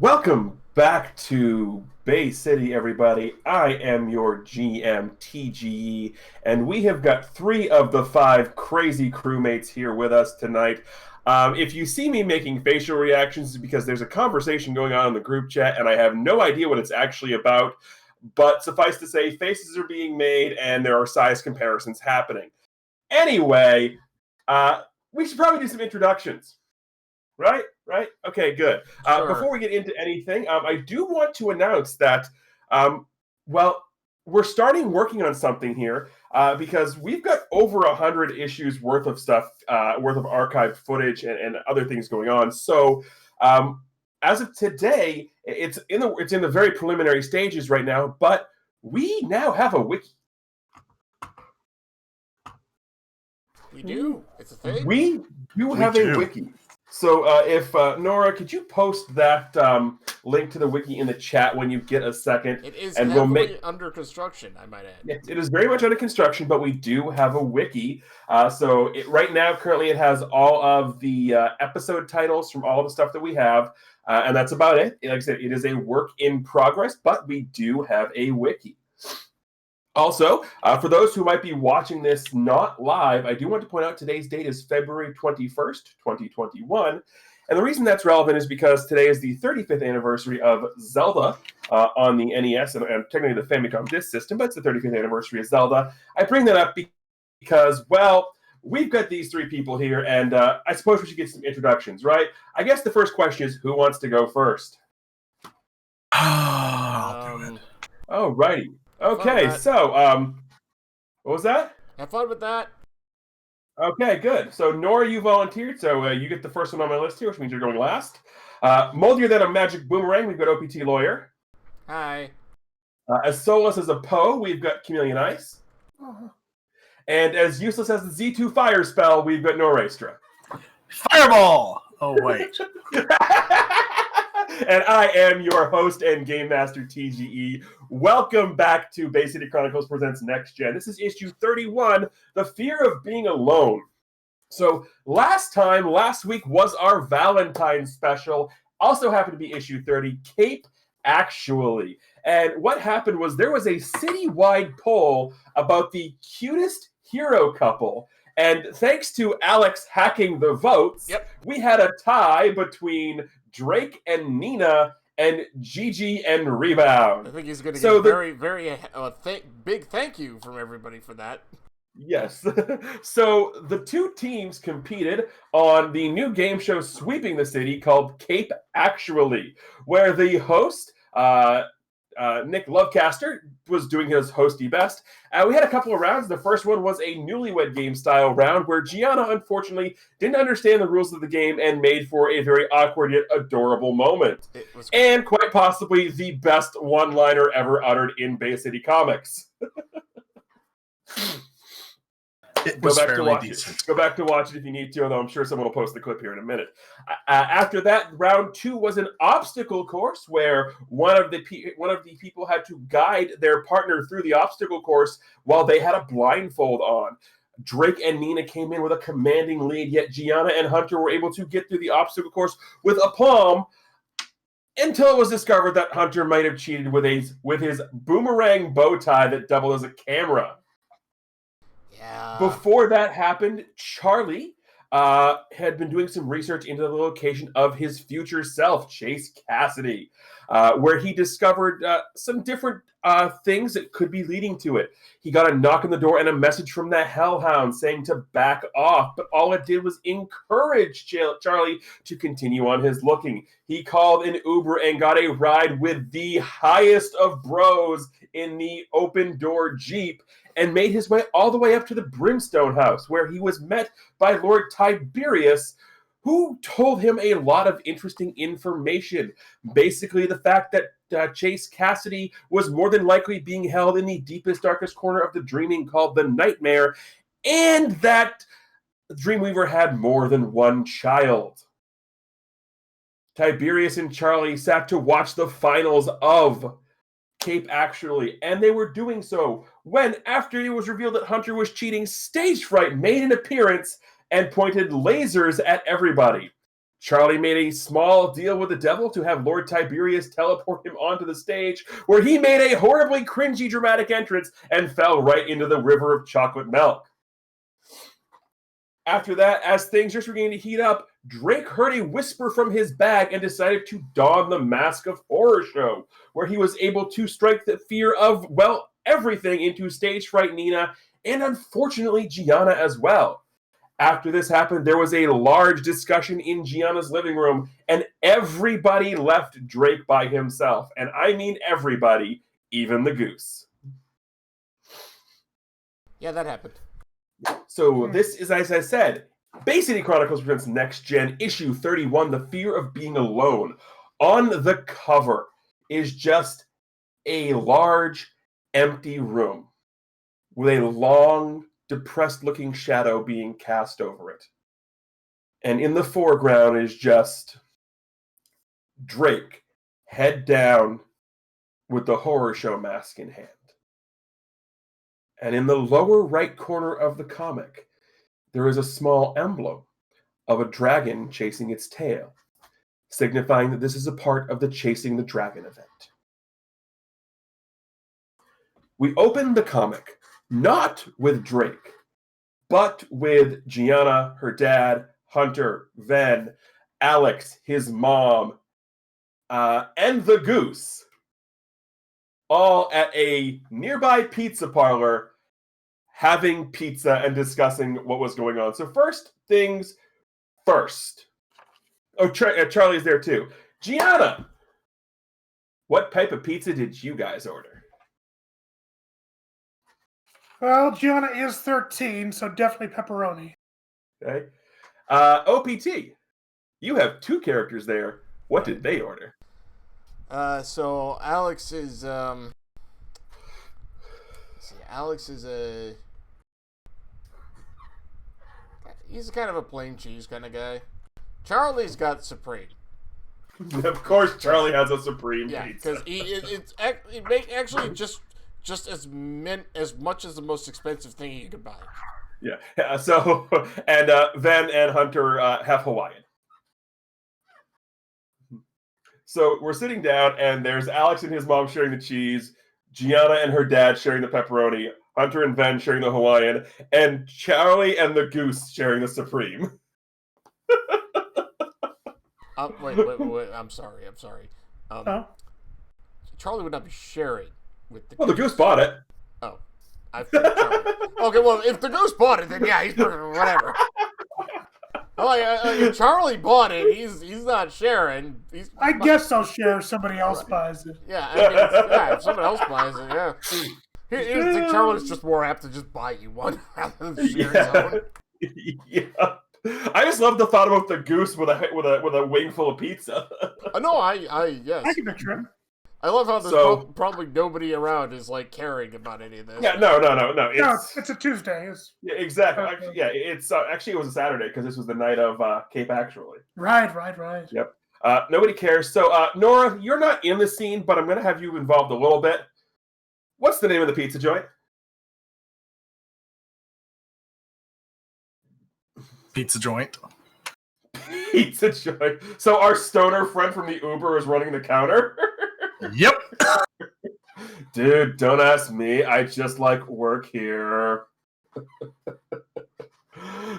Welcome back to Bay City, everybody. I am your GM, TGE, and we have got three of the five crazy crewmates here with us tonight. If you see me making facial reactions, it's because there's a conversation going on in the group chat, and I have no idea what it's actually about. But suffice to say, faces are being made, and there are size comparisons happening. Anyway, we should probably do some introductions. Right? Okay, good. Sure. Before we get into anything, I do want to announce that, well, we're starting working on something here because we've got over 100 issues worth of stuff, worth of archived footage and other things going on. So, as of today, it's in the very preliminary stages right now, but we now have a wiki. We do. It's a thing. We do have a wiki. So if Nora, could you post that link to the wiki in the chat when you get a second? It is and heavily under construction, I might add. It is very much under construction, but we do have a wiki. So right now, currently, it has all of the episode titles from all of the stuff that we have, and that's about it. Like I said, it is a work in progress, but we do have a wiki. Also, for those who might be watching this not live, I do want to point out today's date is February 21st, 2021. And the reason that's relevant is because today is the 35th anniversary of Zelda on the NES and technically the Famicom Disk System, but it's the 35th anniversary of Zelda. I bring that up because, well, we've got these three people here, and I suppose we should get some introductions, right? I guess the first question is, who wants to go first? I'll do it. Oh, righty. Okay, so, what was that? Have fun with that. Okay, good. So, Nora, you volunteered, so you get the first one on my list here, which means you're going last. Moldier than a magic boomerang, we've got OPT Lawyer. Hi. As soulless as a Poe, we've got Chameleon Ice. And as useless as the Z2 Fire spell, we've got Norastra. Fireball! Oh, wait. And I am your host and Game Master, TGE. Welcome back to Bay City Chronicles Presents Next Gen. This is issue 31, The Fear of Being Alone. So last week was our Valentine's special. Also happened to be issue 30, Cape Actually. And what happened was there was a citywide poll about the cutest hero couple. And thanks to Alex hacking the votes, we had a tie between Drake and Nina and Gigi and Rebound. I think he's going to get very big thank you from everybody for that. Yes. So the two teams competed on the new game show sweeping the city called Cape Actually, where the host, Nick Lovecaster, was doing his hosty best. We had a couple of rounds. The first one was a newlywed game style round where Gianna, unfortunately, didn't understand the rules of the game and made for a very awkward yet adorable moment. And quite possibly the best one-liner ever uttered in Bay City Comics. Go back to watch it. Go back to watch it if you need to, although I'm sure someone will post the clip here in a minute. After that, round two was an obstacle course where one of the people had to guide their partner through the obstacle course while they had a blindfold on. Drake and Nina came in with a commanding lead, yet Gianna and Hunter were able to get through the obstacle course with aplomb until it was discovered that Hunter might have cheated with his boomerang bow tie that doubled as a camera. Yeah. Before that happened, Charlie had been doing some research into the location of his future self, Chase Cassidy, where he discovered some different things that could be leading to it. He got a knock on the door and a message from the Hellhound saying to back off, but all it did was encourage Charlie to continue on his looking. He called an Uber and got a ride with the highest of bros in the open door Jeep, and made his way all the way up to the Brimstone House, where he was met by Lord Tiberius, who told him a lot of interesting information. Basically, the fact that Chase Cassidy was more than likely being held in the deepest, darkest corner of the dreaming called the Nightmare, and that Dreamweaver had more than one child. Tiberius and Charlie sat to watch the finals of Cape Actually, and they were doing so when, after it was revealed that Hunter was cheating, Stage Fright made an appearance and pointed lasers at everybody. Charlie made a small deal with the devil to have Lord Tiberius teleport him onto the stage, where he made a horribly cringy dramatic entrance and fell right into the river of chocolate milk. After that, as things just began to heat up, Drake heard a whisper from his bag and decided to don the Mask of Horror show, where he was able to strike the fear of, well, everything into stage fright Nina, and unfortunately Gianna as well. After this happened, there was a large discussion in Gianna's living room, and everybody left Drake by himself. And I mean everybody, even the goose. Yeah, that happened. So this is, as I said, Bay City Chronicles presents Next Gen issue 31, The Fear of Being Alone. On the cover is just a large, empty room with a long, depressed-looking shadow being cast over it. And in the foreground is just Drake, head down, with the horror show mask in hand. And in the lower right corner of the comic, there is a small emblem of a dragon chasing its tail, signifying that this is a part of the Chasing the Dragon event. We open the comic not with Drake, but with Gianna, her dad, Hunter, Ven, Alex, his mom, and the goose, all at a nearby pizza parlor having pizza and discussing what was going on. So first things first. Oh, Charlie's there too. Gianna, what type of pizza did you guys order? Well, Gianna is 13, so definitely pepperoni. Okay. OPT, you have two characters there. What did they order? So Alex is he's kind of a plain cheese kind of guy. Charlie's got Supreme. Of course, Charlie has a Supreme Yeah, pizza. because it make actually just as much as the most expensive thing you could buy. Yeah. So, and Ven and Hunter have Hawaiian. So we're sitting down, and there's Alex and his mom sharing the cheese, Gianna and her dad sharing the pepperoni, Hunter and Ven sharing the Hawaiian, and Charlie and the goose sharing the Supreme. Wait. I'm sorry. Huh? Charlie would not be sharing with the. Well, the goose bought it. Oh, I think Charlie. Okay, well, if the goose bought it, then yeah, he's whatever. If Charlie bought it, he's not sharing. I guess I'll share if somebody else buys it. Yeah, if someone else buys it, yeah. Here's the thing, Charlie's just more apt to just buy you one rather than share his own. Yeah. I just love the thought about the goose with a wing full of pizza. No, yes. I can picture it. I love how there's probably nobody around is like caring about any of this. Yeah, no. It's a Tuesday. Yeah, exactly. Okay. Actually it was a Saturday because this was the night of Cape Actually. Right. Yep. Nobody cares. So Nora, you're not in the scene, but I'm going to have you involved a little bit. What's the name of the pizza joint? Pizza joint. Pizza joint. So our stoner friend from the Uber is running the counter. Yep. Dude, don't ask me. I just like work here.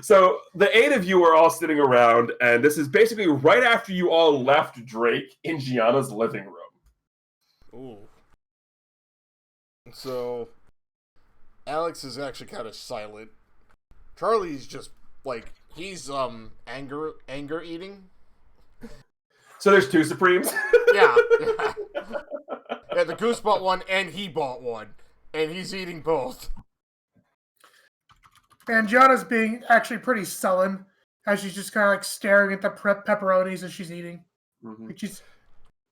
So the 8 of you are all sitting around, and this is basically right after you all left Drake in Gianna's living room. Ooh. So Alex is actually kind of silent. Charlie's just like he's anger eating. So there's 2 Supremes. Yeah. Yeah, the goose bought one, and he bought one, and he's eating both. And Gianna's being actually pretty sullen as she's just kind of like staring at the pepperonis as she's eating. Mm-hmm. Like she's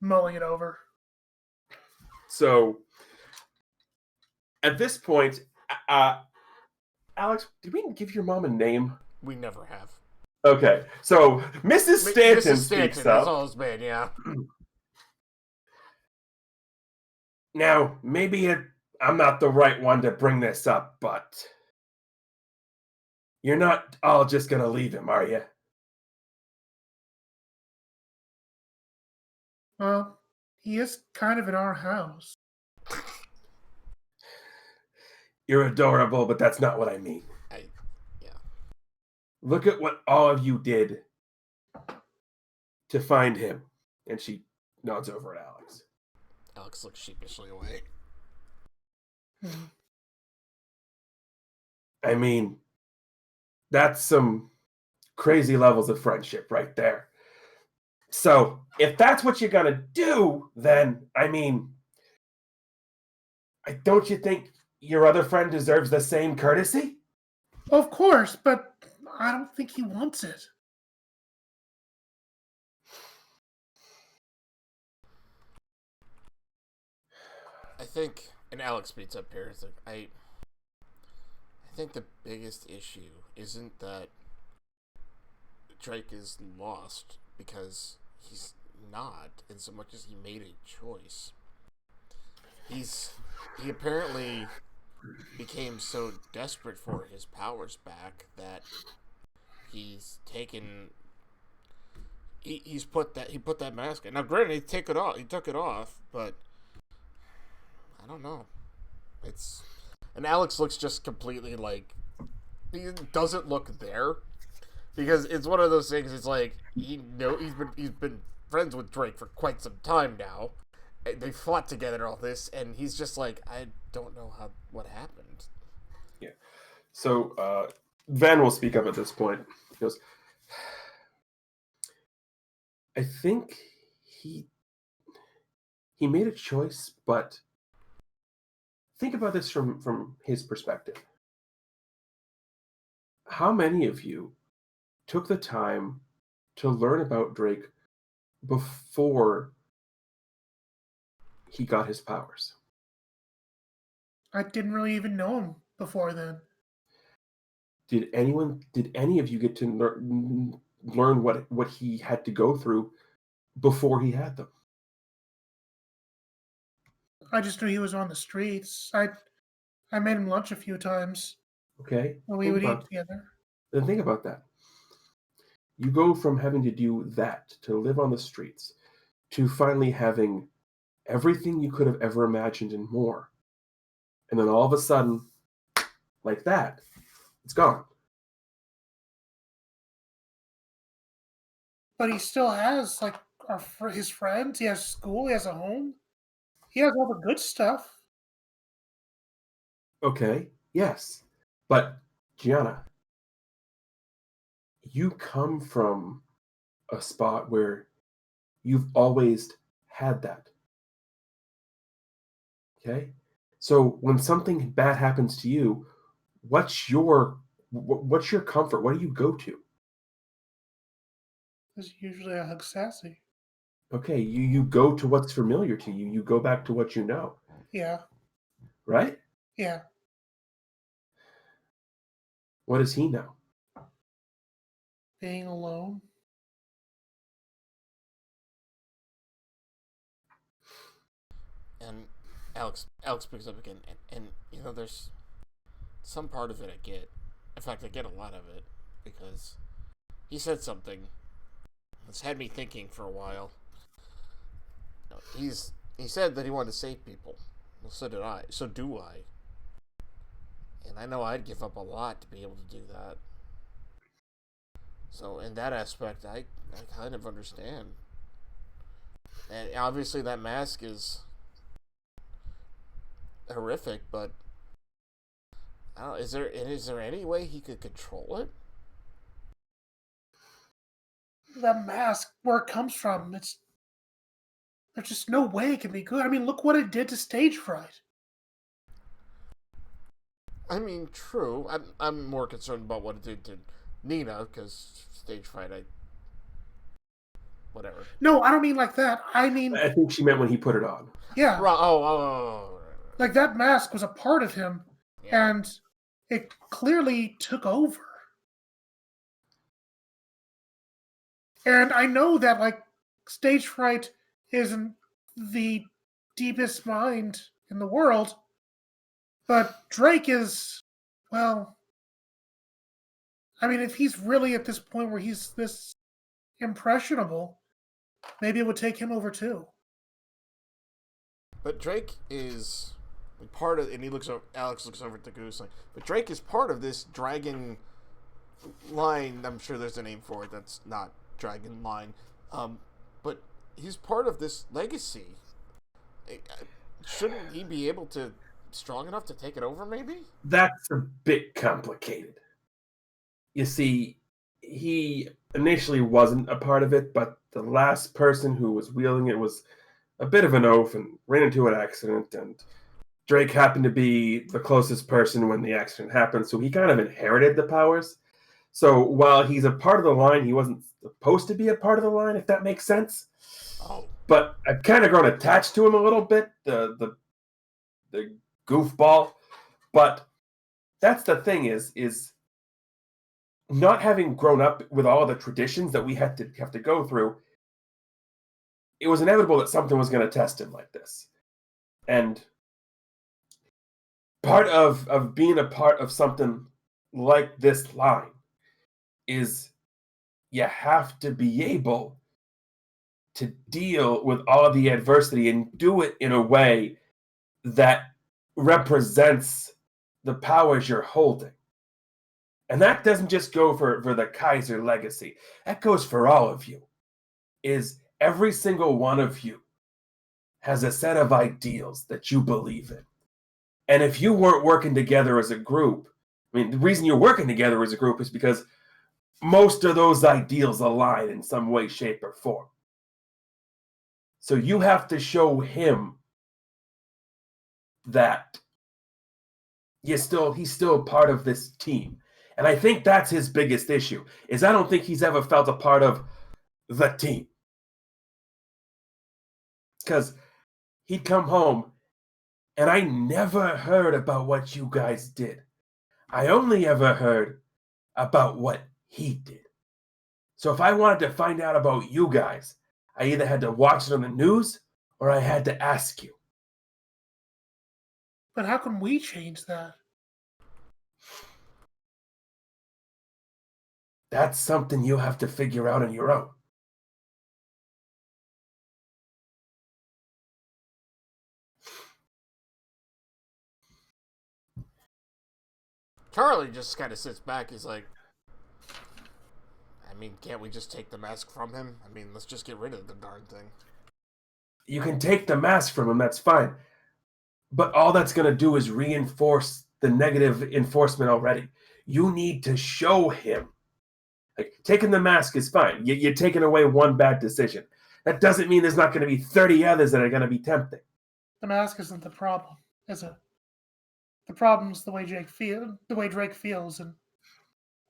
mulling it over. So at this point, Alex, did we give your mom a name? We never have. Okay, so Mrs. Stanton Mrs. speaks Stanton, up. that's all it's been, yeah. Now, maybe I'm not the right one to bring this up, but you're not all just going to leave him, are you? Well, he is kind of in our house. You're adorable, but that's not what I mean. Yeah. Look at what all of you did to find him. And she nods over at Alex. Alex looks sheepishly away. I mean, that's some crazy levels of friendship right there. So, if that's what you're gonna do, then, I mean, don't you think your other friend deserves the same courtesy? Of course, but I don't think he wants it. I think, and Alex beats up here. It's like I think the biggest issue isn't that Drake is lost, because he's not, in so much as he made a choice. He apparently became so desperate for his powers back that he's taken. He put that mask in. Now, granted, he took it off, but I don't know. And Alex looks just completely like he doesn't look there, because it's one of those things. It's like he's been friends with Drake for quite some time now. They fought together and all this, and he's just like, I don't know what happened. Yeah. So Van will speak up at this point. He goes, I think he made a choice, but think about this from his perspective. How many of you took the time to learn about Drake before he got his powers? I didn't really even know him before then. Did any of you get to learn what he had to go through before he had them? I just knew he was on the streets. I made him lunch a few times Okay? when we would eat together. Then think about that. You go from having to do that, to live on the streets, to finally having everything you could have ever imagined and more. And then all of a sudden, like that, it's gone. But he still has like his friends. He has school. He has a home. He has all the good stuff. Okay, yes. But, Gianna, you come from a spot where you've always had that. Okay? So when something bad happens to you, what's your comfort? What do you go to? It's usually a hug sassy. Okay, you go to what's familiar to you. You go back to what you know. Yeah. Right? Yeah. What does he know? Being alone. And Alex picks up again, and you know, there's some part of it I get. In fact, I get a lot of it, because he said something that's had me thinking for a while. He said that he wanted to save people. Well, so did I. So do I. And I know I'd give up a lot to be able to do that. So in that aspect, I kind of understand. And obviously that mask is horrific, but I don't know, is there any way he could control it? That mask, where it comes from, there's just no way it can be good. I mean, look what it did to stage fright. I mean, true. I'm more concerned about what it did to Nina, because stage fright, whatever. No, I don't mean like that. I mean, I think she meant when he put it on. yeah. Oh. Like that mask was a part of him, Yeah. and it clearly took over. And I know that like stage fright isn't the deepest mind in the world, but Drake is, well, I mean, if he's really at this point where he's this impressionable, maybe it would take him over too. But Drake is part of, and Alex looks over at the goose, like, but Drake is part of this dragon line. I'm sure there's a name for it that's not dragon line, but he's part of this legacy. Shouldn't he be able to strong enough to take it over? Maybe that's a bit complicated. You see, he initially wasn't a part of it, but the last person who was wielding it was a bit of an oaf and ran into an accident, and Drake happened to be the closest person when the accident happened, so he kind of inherited the powers. So while he's a part of the line, he wasn't supposed to be a part of the line, if that makes sense. Oh. But I've kind of grown attached to him a little bit, the goofball. But that's the thing is not having grown up with all the traditions that we have to go through, it was inevitable that something was going to test him like this. And part of being a part of something like this line is you have to be able to deal with all the adversity and do it in a way that represents the powers you're holding. And that doesn't just go for the Kaiser legacy. That goes for all of you. Is every single one of you has a set of ideals that you believe in. And if you weren't working together as a group, I mean, the reason you're working together as a group is because most of those ideals align in some way, shape, or form. So you have to show him that he's still part of this team. And I think that's his biggest issue, is I don't think he's ever felt a part of the team. Because he'd come home, and I never heard about what you guys did. I only ever heard about what he did. So if I wanted to find out about you guys, I either had to watch it on the news or I had to ask you. But how can we change that? That's something you have to figure out on your own. Charlie just kind of sits back. He's like, I mean, can't we just take the mask from him? I mean, let's just get rid of the darn thing. You can take the mask from him, that's fine. But all that's going to do is reinforce the negative enforcement already. You need to show him. Like, taking the mask is fine. You're taking away one bad decision. That doesn't mean there's not going to be 30 others that are going to be tempting. The mask isn't the problem, is it? The problem's the way Drake feels, and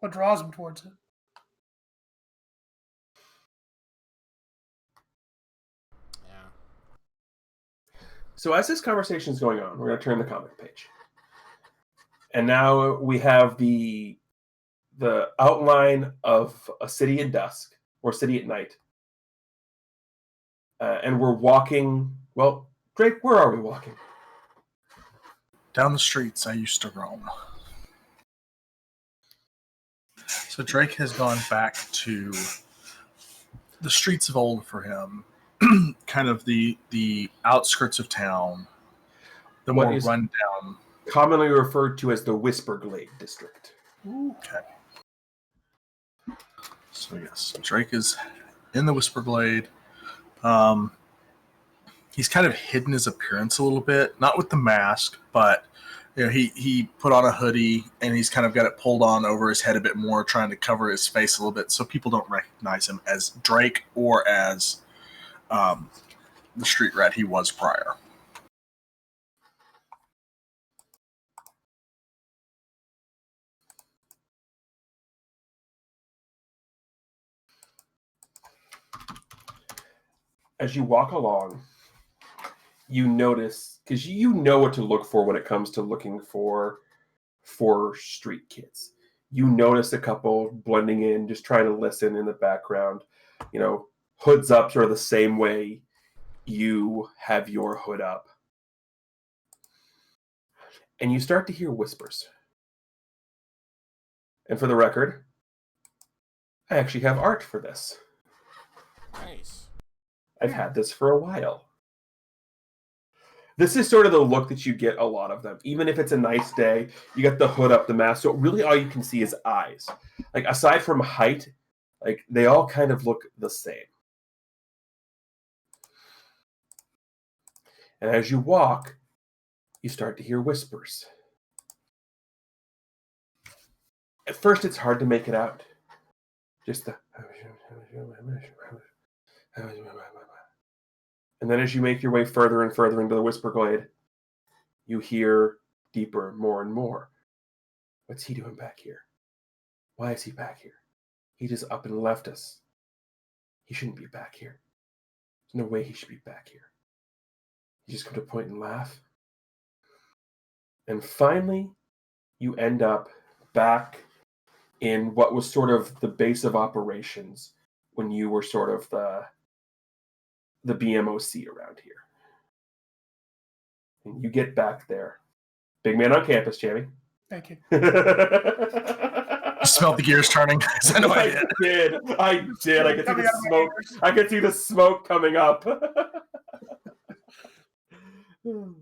what draws him towards it. Yeah. So as this conversation is going on, we're going to turn the comic page. And now we have the outline of a city in dusk, or city at night. And we're walking, well, Drake, where are we walking? Down the streets I used to roam. So Drake has gone back to the streets of old for him, kind of the outskirts of town, the What more is rundown. commonly referred to as the Whisperglade district. Okay. So yes, Drake is in the Whisperglade. He's kind of hidden his appearance a little bit, not with the mask, but you know, he put on a hoodie and he's kind of got it pulled on over his head a bit more, trying to cover his face a little bit so people don't recognize him as Drake or as the street rat he was prior. As you walk along, you notice, because you know what to look for when it comes to looking for street kids. You notice a couple blending in, just trying to listen in the background. You know, hoods up sort of the same way you have your hood up. And you start to hear whispers. And for the record, I actually have art for this. Nice. I've had this for a while. This is sort of the look that you get a lot of them. Even if it's a nice day, you got the hood up, the mask. So really all you can see is eyes. Like aside from height, like they all kind of look the same. And as you walk, you start to hear whispers. At first, it's hard to make it out. Just the... And then as you make your way further and further into the whisper glade, you hear deeper, more and more. What's he doing back here? Why is he back here? He just up and left us. He shouldn't be back here. There's no way he should be back here. You just come to a point and laugh. And finally, you end up back in what was sort of the base of operations when you were sort of the BMOC around here. And you get back there. Big man on campus, Jamie. Thank you. You smelled the gears turning. I know I did. I did. I could see the smoke. I could see the smoke coming up. And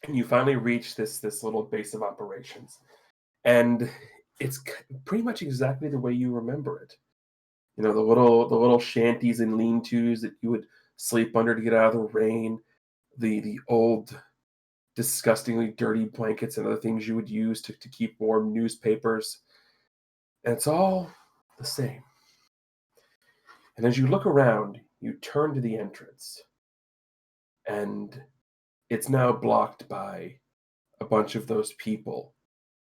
you finally reach this little base of operations. And it's pretty much exactly the way you remember it. You know, the little shanties and lean-tos that you would sleep under to get out of the rain, the old, disgustingly dirty blankets and other things you would use to keep warm, newspapers. And it's all the same. And as you look around, you turn to the entrance. And it's now blocked by a bunch of those people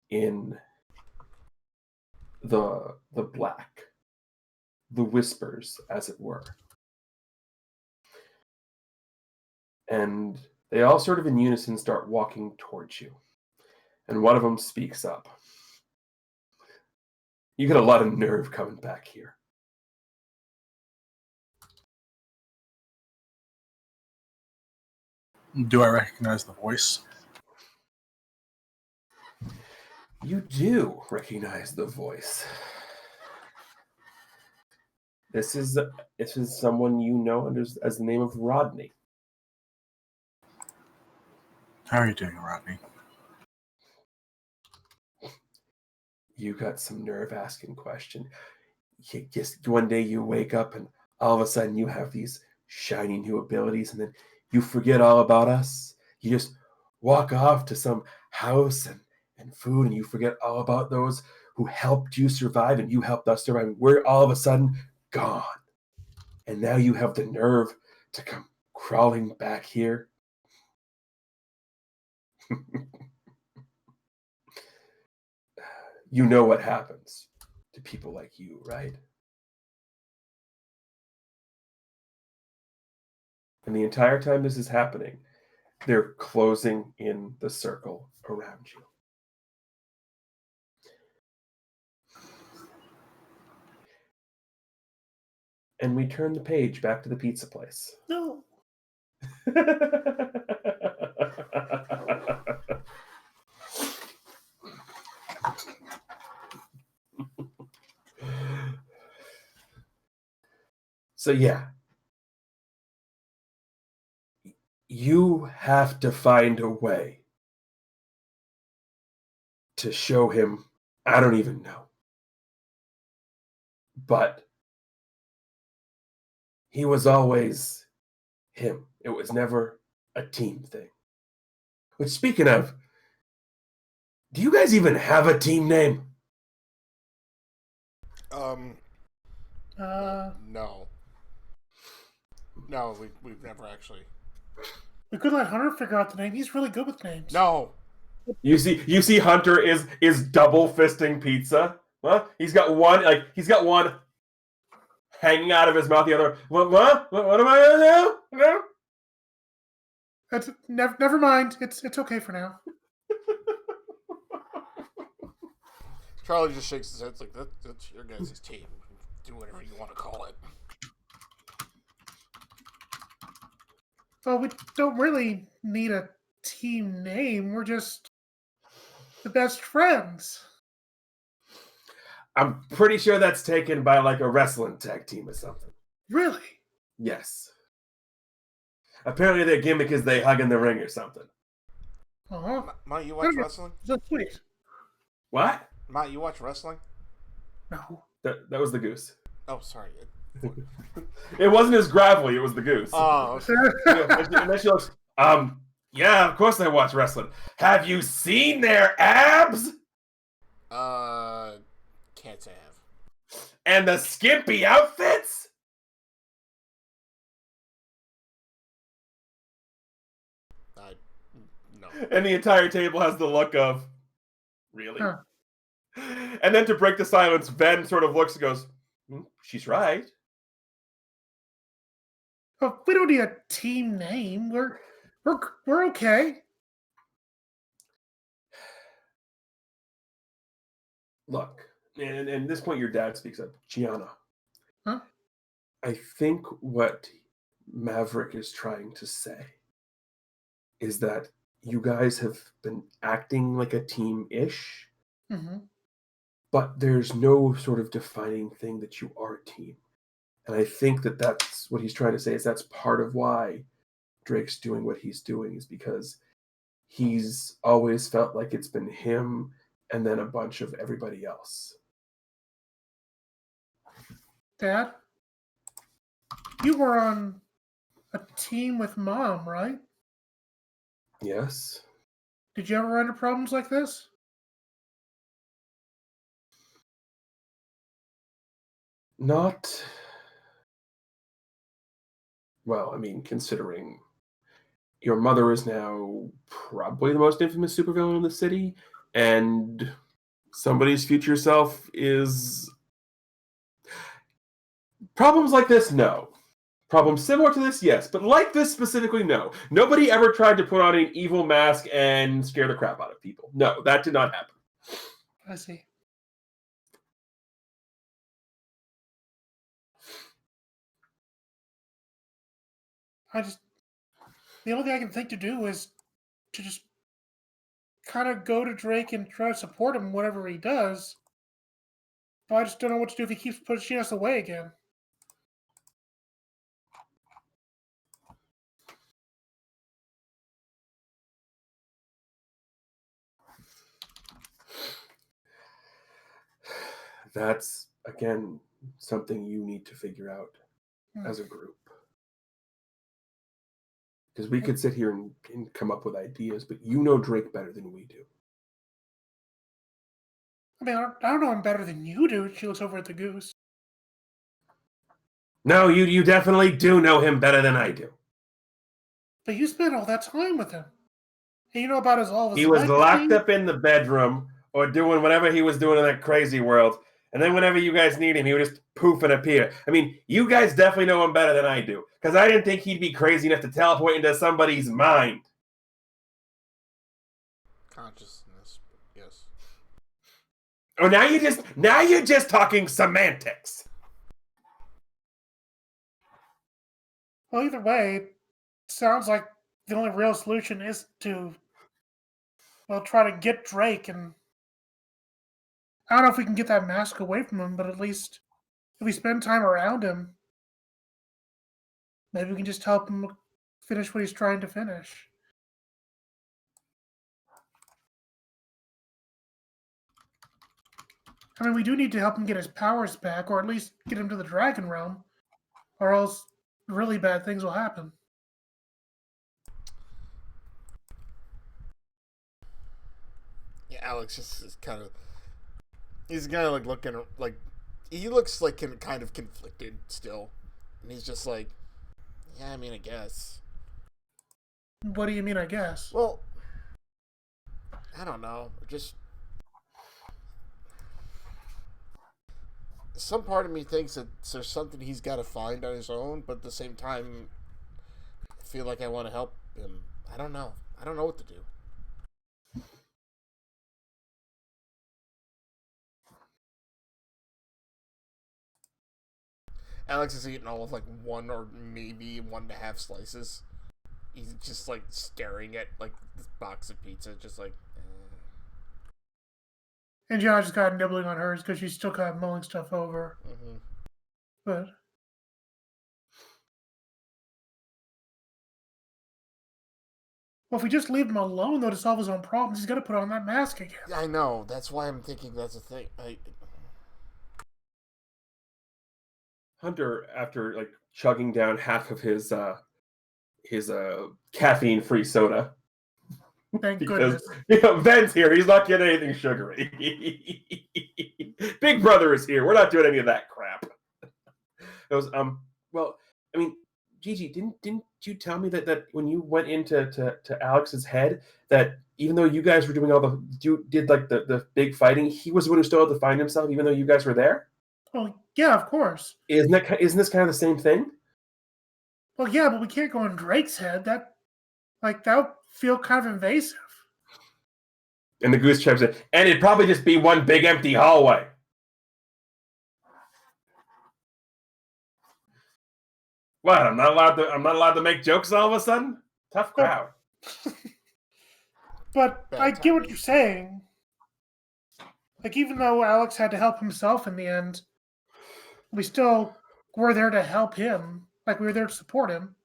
in the black, the whispers, as it were. And they all sort of in unison start walking towards you. And one of them speaks up. You get a lot of nerve coming back here. Do I recognize the voice? You do recognize the voice. This is someone you know as the name of Rodney. How are you doing, Rodney? You got some nerve asking question. Just one day you wake up and all of a sudden you have these shiny new abilities, and then you forget all about us. You just walk off to some house and food, and you forget all about those who helped you survive and you helped us survive. We're all of a sudden gone. And now you have the nerve to come crawling back here. You know what happens to people like you, right? And the entire time this is happening, they're closing in the circle around you. And we turn the page back to the pizza place. No. So yeah, you have to find a way to show him, I don't even know. But he was always him. It was never a team thing. Which, speaking of, do you guys even have a team name? No. No, we've never actually. We could let Hunter figure out the name. He's really good with names. No. You see Hunter is double fisting pizza. Huh? He's got one hanging out of his mouth, the other, what am I gonna do? No? That's never mind. It's okay for now. Charlie just shakes his head. It's like, that's your guys' team. Do whatever you want to call it. Well, we don't really need a team name. We're just the best friends. I'm pretty sure that's taken by like a wrestling tag team or something. Really? Yes. Apparently their gimmick is they hug in the ring or something. Uh-huh. Matt, you watch wrestling? That's sweet. What? Matt, you watch wrestling? No. That was the goose. Oh, sorry. It wasn't as gravelly, it was the goose. Oh, okay. And then she looks, yeah, of course I watch wrestling. Have you seen their abs? Can't say I have. And the skimpy outfits? No. And the entire table has the look of, really? Huh. And then to break the silence, Ben sort of looks and goes, she's right. Well, we don't need a team name. We're okay. Look, and at this point your dad speaks up. Gianna. Huh? I think what Maverick is trying to say is that you guys have been acting like a team-ish, Mm-hmm. but there's no sort of defining thing that you are a team. And I think that that's what he's trying to say, is that's part of why Drake's doing what he's doing, is because he's always felt like it's been him and then a bunch of everybody else. Dad, you were on a team with Mom, right? Yes. Did you ever run into problems like this? Not... Well, I mean, considering your mother is now probably the most infamous supervillain in the city, and somebody's future self is... Problems like this, no. Problems similar to this, yes. But like this specifically, no. Nobody ever tried to put on an evil mask and scare the crap out of people. No, that did not happen. I see. The only thing I can think to do is to just kind of go to Drake and try to support him whatever he does. But I just don't know what to do if he keeps pushing us away again. That's, again, something you need to figure out as a group. Because we could sit here and come up with ideas, but you know Drake better than we do. I mean, I don't know him better than you do. She looks over at the goose. No, you definitely do know him better than I do. But you spent all that time with him. And you know about all of his He was legacy. locked up in the bedroom or doing whatever he was doing in that crazy world. And then whenever you guys need him, he would just poof and appear. I mean, you guys definitely know him better than I do. Because I didn't think he'd be crazy enough to teleport into somebody's mind. Consciousness, yes. Oh, now you're just talking semantics. Well, either way, it sounds like the only real solution is to, well, try to get Drake. And I don't know if we can get that mask away from him, but at least if we spend time around him, maybe we can just help him finish what he's trying to finish. I mean, we do need to help him get his powers back, or at least get him to the Dragon Realm, or else really bad things will happen. Yeah, Alex is kind of... He's kind of like looking... like he looks like kind of conflicted still. And he's just like... Yeah, I mean, I guess. What do you mean, I guess? Well... I don't know. Just... Some part of me thinks that there's something he's got to find on his own, but at the same time, I feel like I want to help him. I don't know. I don't know what to do. Alex is eating all of like one or maybe 1.5 slices. He's just like staring at like this box of pizza, just like. And Josh just got nibbling on hers because she's still kind of mulling stuff over. Mm-hmm. But Well, if we just leave him alone, though, to solve his own problems, he's going to put on that mask again. I know. That's why I'm thinking that's a thing. Hunter, after like chugging down half of his caffeine-free soda, Thank because goodness. Ben's here, he's not getting anything sugary. Big Brother is here. We're not doing any of that crap. It was well, I mean, Gigi, didn't you tell me that when you went into to Alex's head, that even though you guys were doing all did like the big fighting, he was the one who still had to find himself, even though you guys were there? Well, yeah, of course. Isn't this kind of the same thing? Well, yeah, but we can't go in Drake's head. That would feel kind of invasive. And the goose chimes in, and it'd probably just be one big empty hallway. What? I'm not allowed to make jokes all of a sudden? Tough crowd. But I get what you're saying. Like, even though Alex had to help himself in the end, we still were there to help him. Like, we were there to support him.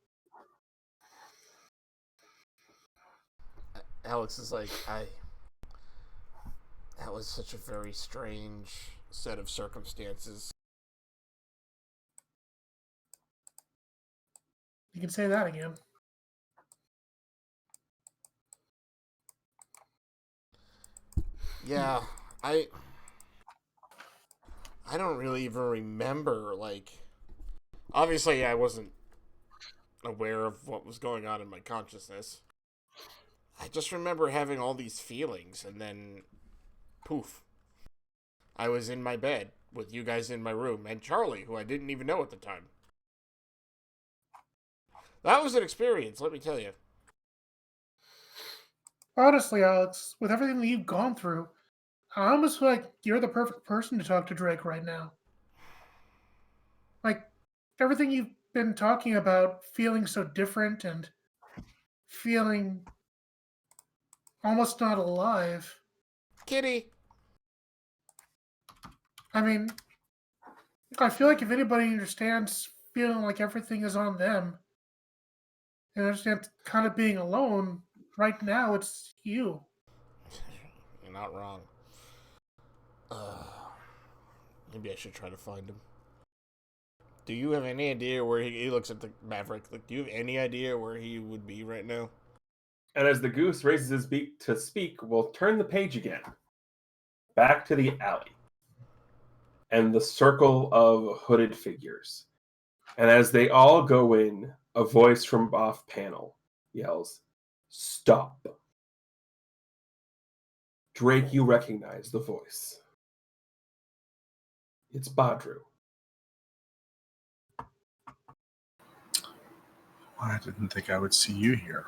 Alex is like, that was such a very strange set of circumstances. You can say that again. Yeah, I don't really even remember, like, obviously I wasn't aware of what was going on in my consciousness. I just remember having all these feelings, and then poof, I was in my bed with you guys in my room, and Charlie, who I didn't even know at the time. That was an experience, let me tell you. Honestly, Alex, with everything that you've gone through, I almost feel like you're the perfect person to talk to Drake right now. Like, everything you've been talking about, feeling so different and feeling almost not alive. Kitty! I mean, I feel like if anybody understands feeling like everything is on them and understands kind of being alone, right now it's you. You're not wrong. Maybe I should try to find him. Do you have any idea where he looks at the Maverick? Like, do you have any idea where he would be right now? And as the goose raises his beak to speak, we'll turn the page again. Back to the alley. And the circle of hooded figures. And as they all go in, a voice from off panel yells, "Stop." Drake, you recognize the voice. It's Badru. I didn't think I would see you here.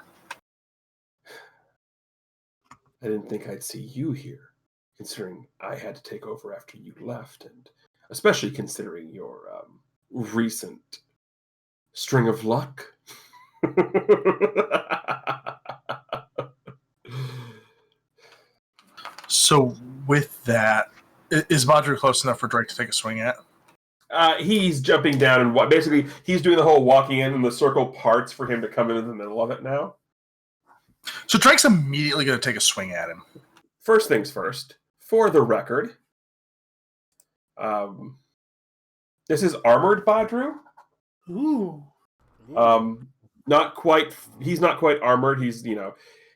I didn't think I'd see you here, considering I had to take over after you left, and especially considering your recent string of luck. So with that, is Badru close enough for Drake to take a swing at? He's jumping down and basically he's doing the whole walking in, and the circle parts for him to come into the middle of it now. So Drake's immediately going to take a swing at him. First things first, for the record, this is armored Badru. Ooh. Not quite. He's not quite armored. He's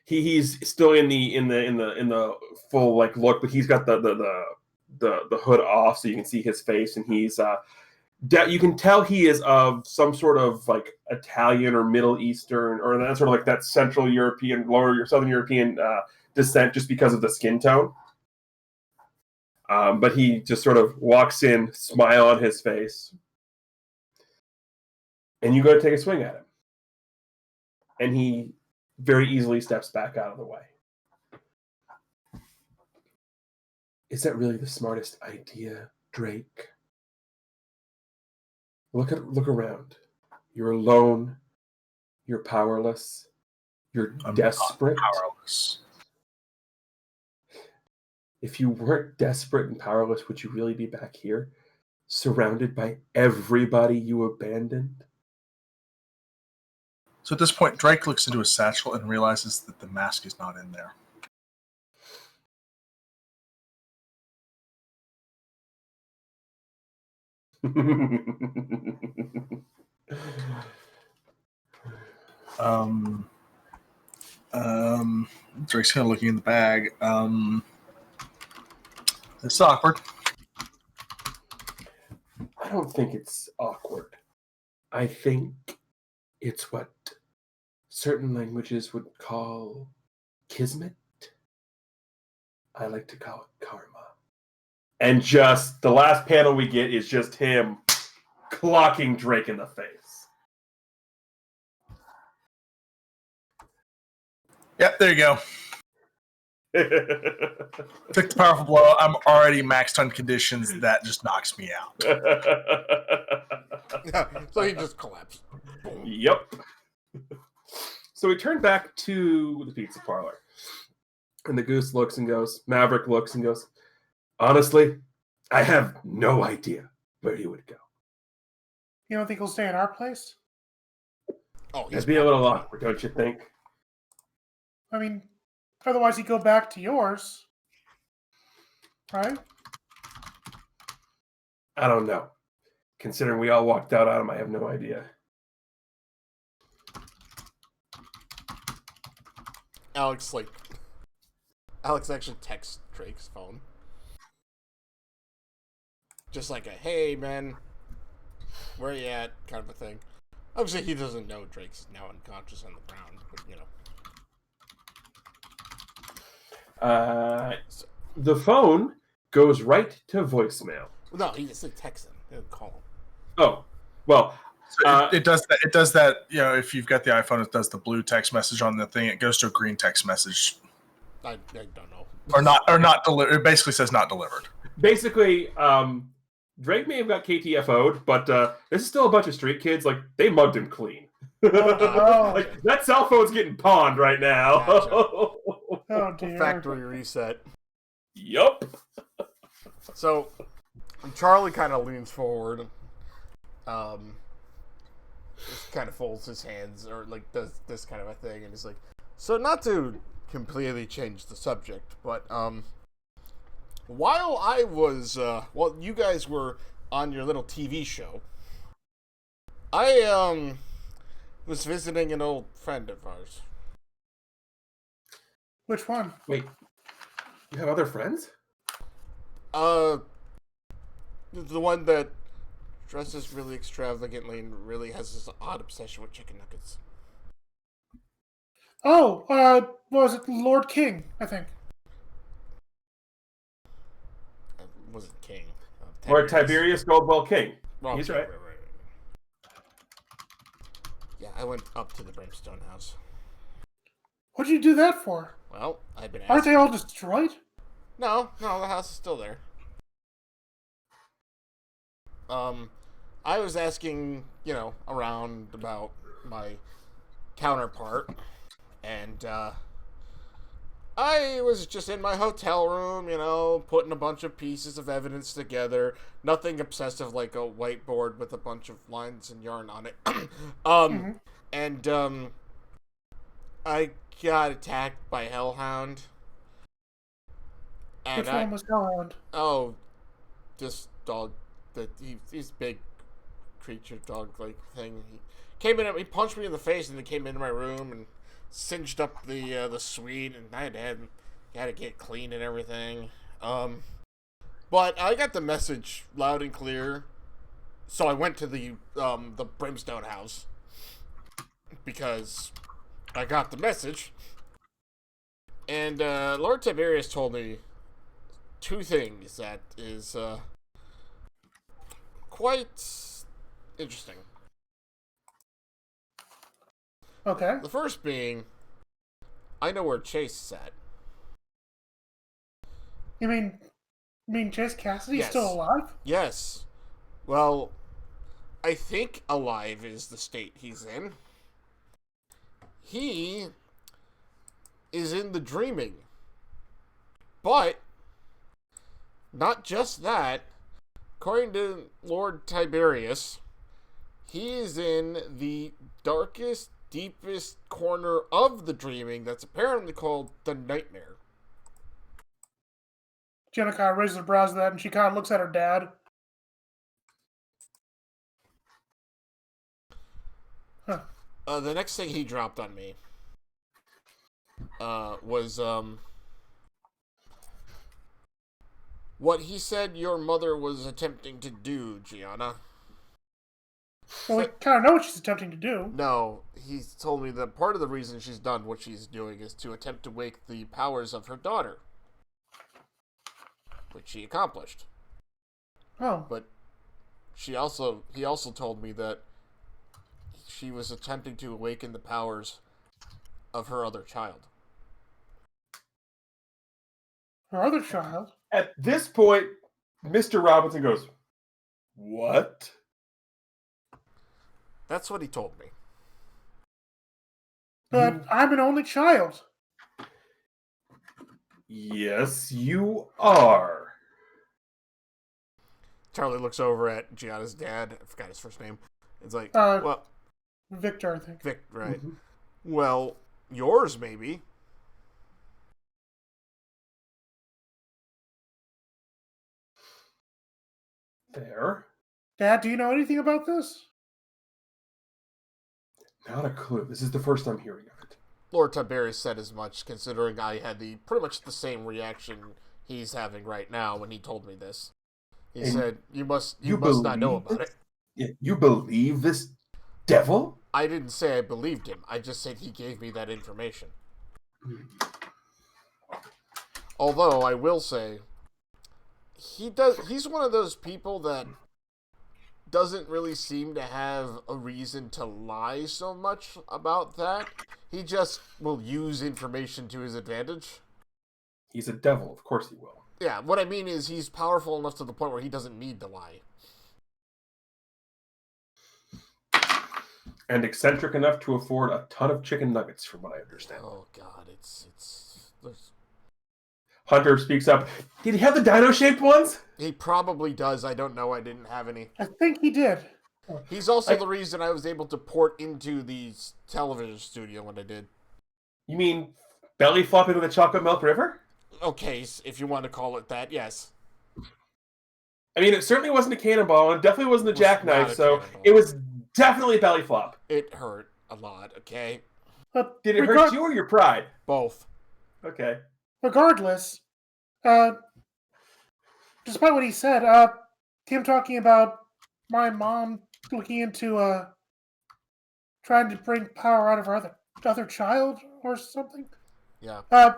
he's still in the full like look, but he's got the hood off so you can see his face, and he's you can tell he is of some sort of like Italian or Middle Eastern or that sort of like that Central European, lower Southern European descent, just because of the skin tone. But he just sort of walks in, smile on his face, and you go to take a swing at him, and he very easily steps back out of the way. Is that really the smartest idea, Drake? Look around. You're alone. You're powerless. You're desperate. Powerless. If you weren't desperate and powerless, would you really be back here, surrounded by everybody you abandoned? So at this point, Drake looks into his satchel and realizes that the mask is not in there. Drake's kind of looking in the bag. It's awkward. I don't think it's awkward. I think it's what certain languages would call kismet. I like to call it karma. And just the last panel we get is just him clocking Drake in the face. Yep, there you go. Took the powerful blow. I'm already maxed on conditions. That just knocks me out. So he just collapsed. Boom. Yep. So we turn back to the pizza parlor. And the goose looks and goes, Maverick looks and goes, honestly, I have no idea where he would go. You don't think he'll stay at our place? Oh, It'd be a little awkward, don't you think? I mean, otherwise he'd go back to yours. Right? I don't know. Considering we all walked out on him, I have no idea. Alex actually texts Drake's phone. Just like a, hey, man, where you at, kind of a thing. Obviously, he doesn't know Drake's now unconscious on the ground, but, you know. The phone goes right to voicemail. No, he just texts him. He didn't call him. Oh, well. So it does that. It does that. You know, if you've got the iPhone, it does the blue text message on the thing. It goes to a green text message, I don't know. or not delivered. It basically says not delivered. Basically, Drake may have got KTFO'd, but this is still a bunch of street kids. Like, they mugged him clean. Oh. Like, that cell phone's getting pawned right now. Gotcha. Oh, dear. Factory reset. Yup. So, Charlie kind of leans forward. Just kind of folds his hands, or like does this kind of a thing, and he's like, so not to completely change the subject, but while I was while you guys were on your little TV show, I was visiting an old friend of ours. Which one? Wait, you have other friends? The one that dresses really extravagantly and really has this odd obsession with chicken nuggets. Oh, what was it? Lord King, I think. Wasn't King. Or Tiberius Goldwell King. Wrong He's King, right. Yeah, I went up to the Brimstone house. What'd you do that for? Well, I've been Aren't asked. they all destroyed? No, the house is still there. I was asking, you know, around about my counterpart, and I was just in my hotel room, you know, putting a bunch of pieces of evidence together. Nothing obsessive like a whiteboard with a bunch of lines and yarn on it. And I got attacked by Hellhound. And Which one was Hellhound? Oh, this dog, he's big creature dog like thing. He came in, he punched me in the face, and then came into my room and singed up the suite, and I had to get clean and everything. But I got the message loud and clear, so I went to the Brimstone house because I got the message, and Lord Tiberius told me two things that is quite interesting. Okay. The first being, I know where Chase is at. You mean Chase Cassidy's Yes. still alive? Yes. Well, I think alive is the state he's in. He is in the dreaming. But, not just that. According to Lord Tiberius, he is in the darkest deepest corner of the dreaming that's apparently called the nightmare. Jenna kind of raises her brows at that, and she kind of looks at her dad. Huh. The next thing he dropped on me was what he said your mother was attempting to do, Gianna. Well, we kind of know what she's attempting to do. No, he told me that part of the reason she's done what she's doing is to attempt to wake the powers of her daughter, which she accomplished. Oh. But he also told me that she was attempting to awaken the powers of her other child. Her other child? At this point, Mr. Robinson goes, "What?" That's what he told me. But I'm an only child. Yes, you are. Charlie looks over at Gianna's dad. I forgot his first name. It's like, well, Victor, I think. Vic, right? Mm-hmm. Well, yours maybe. There. Dad, do you know anything about this? Not a clue. This is the first I'm hearing of it. Lord Tiberius said as much, considering I had pretty much the same reaction he's having right now when he told me this. He said, "You must not know about it." Yeah, you believe this devil? I didn't say I believed him. I just said he gave me that information. Although I will say, he's one of those people that doesn't really seem to have a reason to lie so much about that. He just will use information to his advantage. He's a devil, of course he will. Yeah, what I mean is he's powerful enough to the point where he doesn't need to lie. And eccentric enough to afford a ton of chicken nuggets, from what I understand. Oh god, there's... Hunter speaks up. Did he have the dino-shaped ones? He probably does. I don't know. I didn't have any. I think he did. He's also the reason I was able to port into the television studio when I did. You mean belly flop into the Chocolate Milk River? Okay, if you want to call it that, yes. I mean, it certainly wasn't a cannonball, and it definitely wasn't a It was jackknife, not a so cannonball. it was definitely belly flop. It hurt a lot, okay? But Did it hurt you or your pride? Both. Okay. regardless, despite what he said, him talking about my mom looking into trying to bring power out of her other child or something. Yeah. That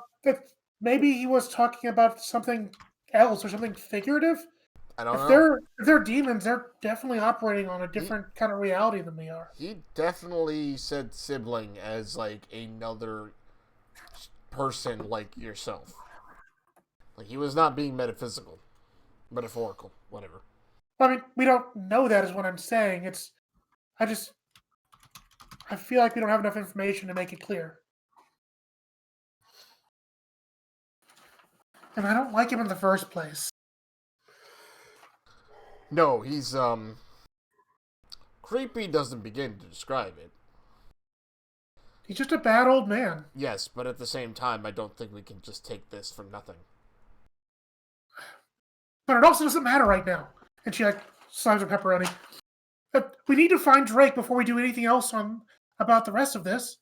maybe he was talking about something else or something figurative. I don't If know. they're demons, they're definitely operating on a different kind of reality than we are. He definitely said sibling as, like, another person like yourself. Like, he was not being metaphysical. Metaphorical. Whatever. I mean, we don't know that is what I'm saying. I feel like we don't have enough information to make it clear. And I don't like him in the first place. No, he's, creepy doesn't begin to describe it. He's just a bad old man. Yes, but at the same time, I don't think we can just take this for nothing. But it also doesn't matter right now. And she, slams her pepperoni. We need to find Drake before we do anything else about the rest of this.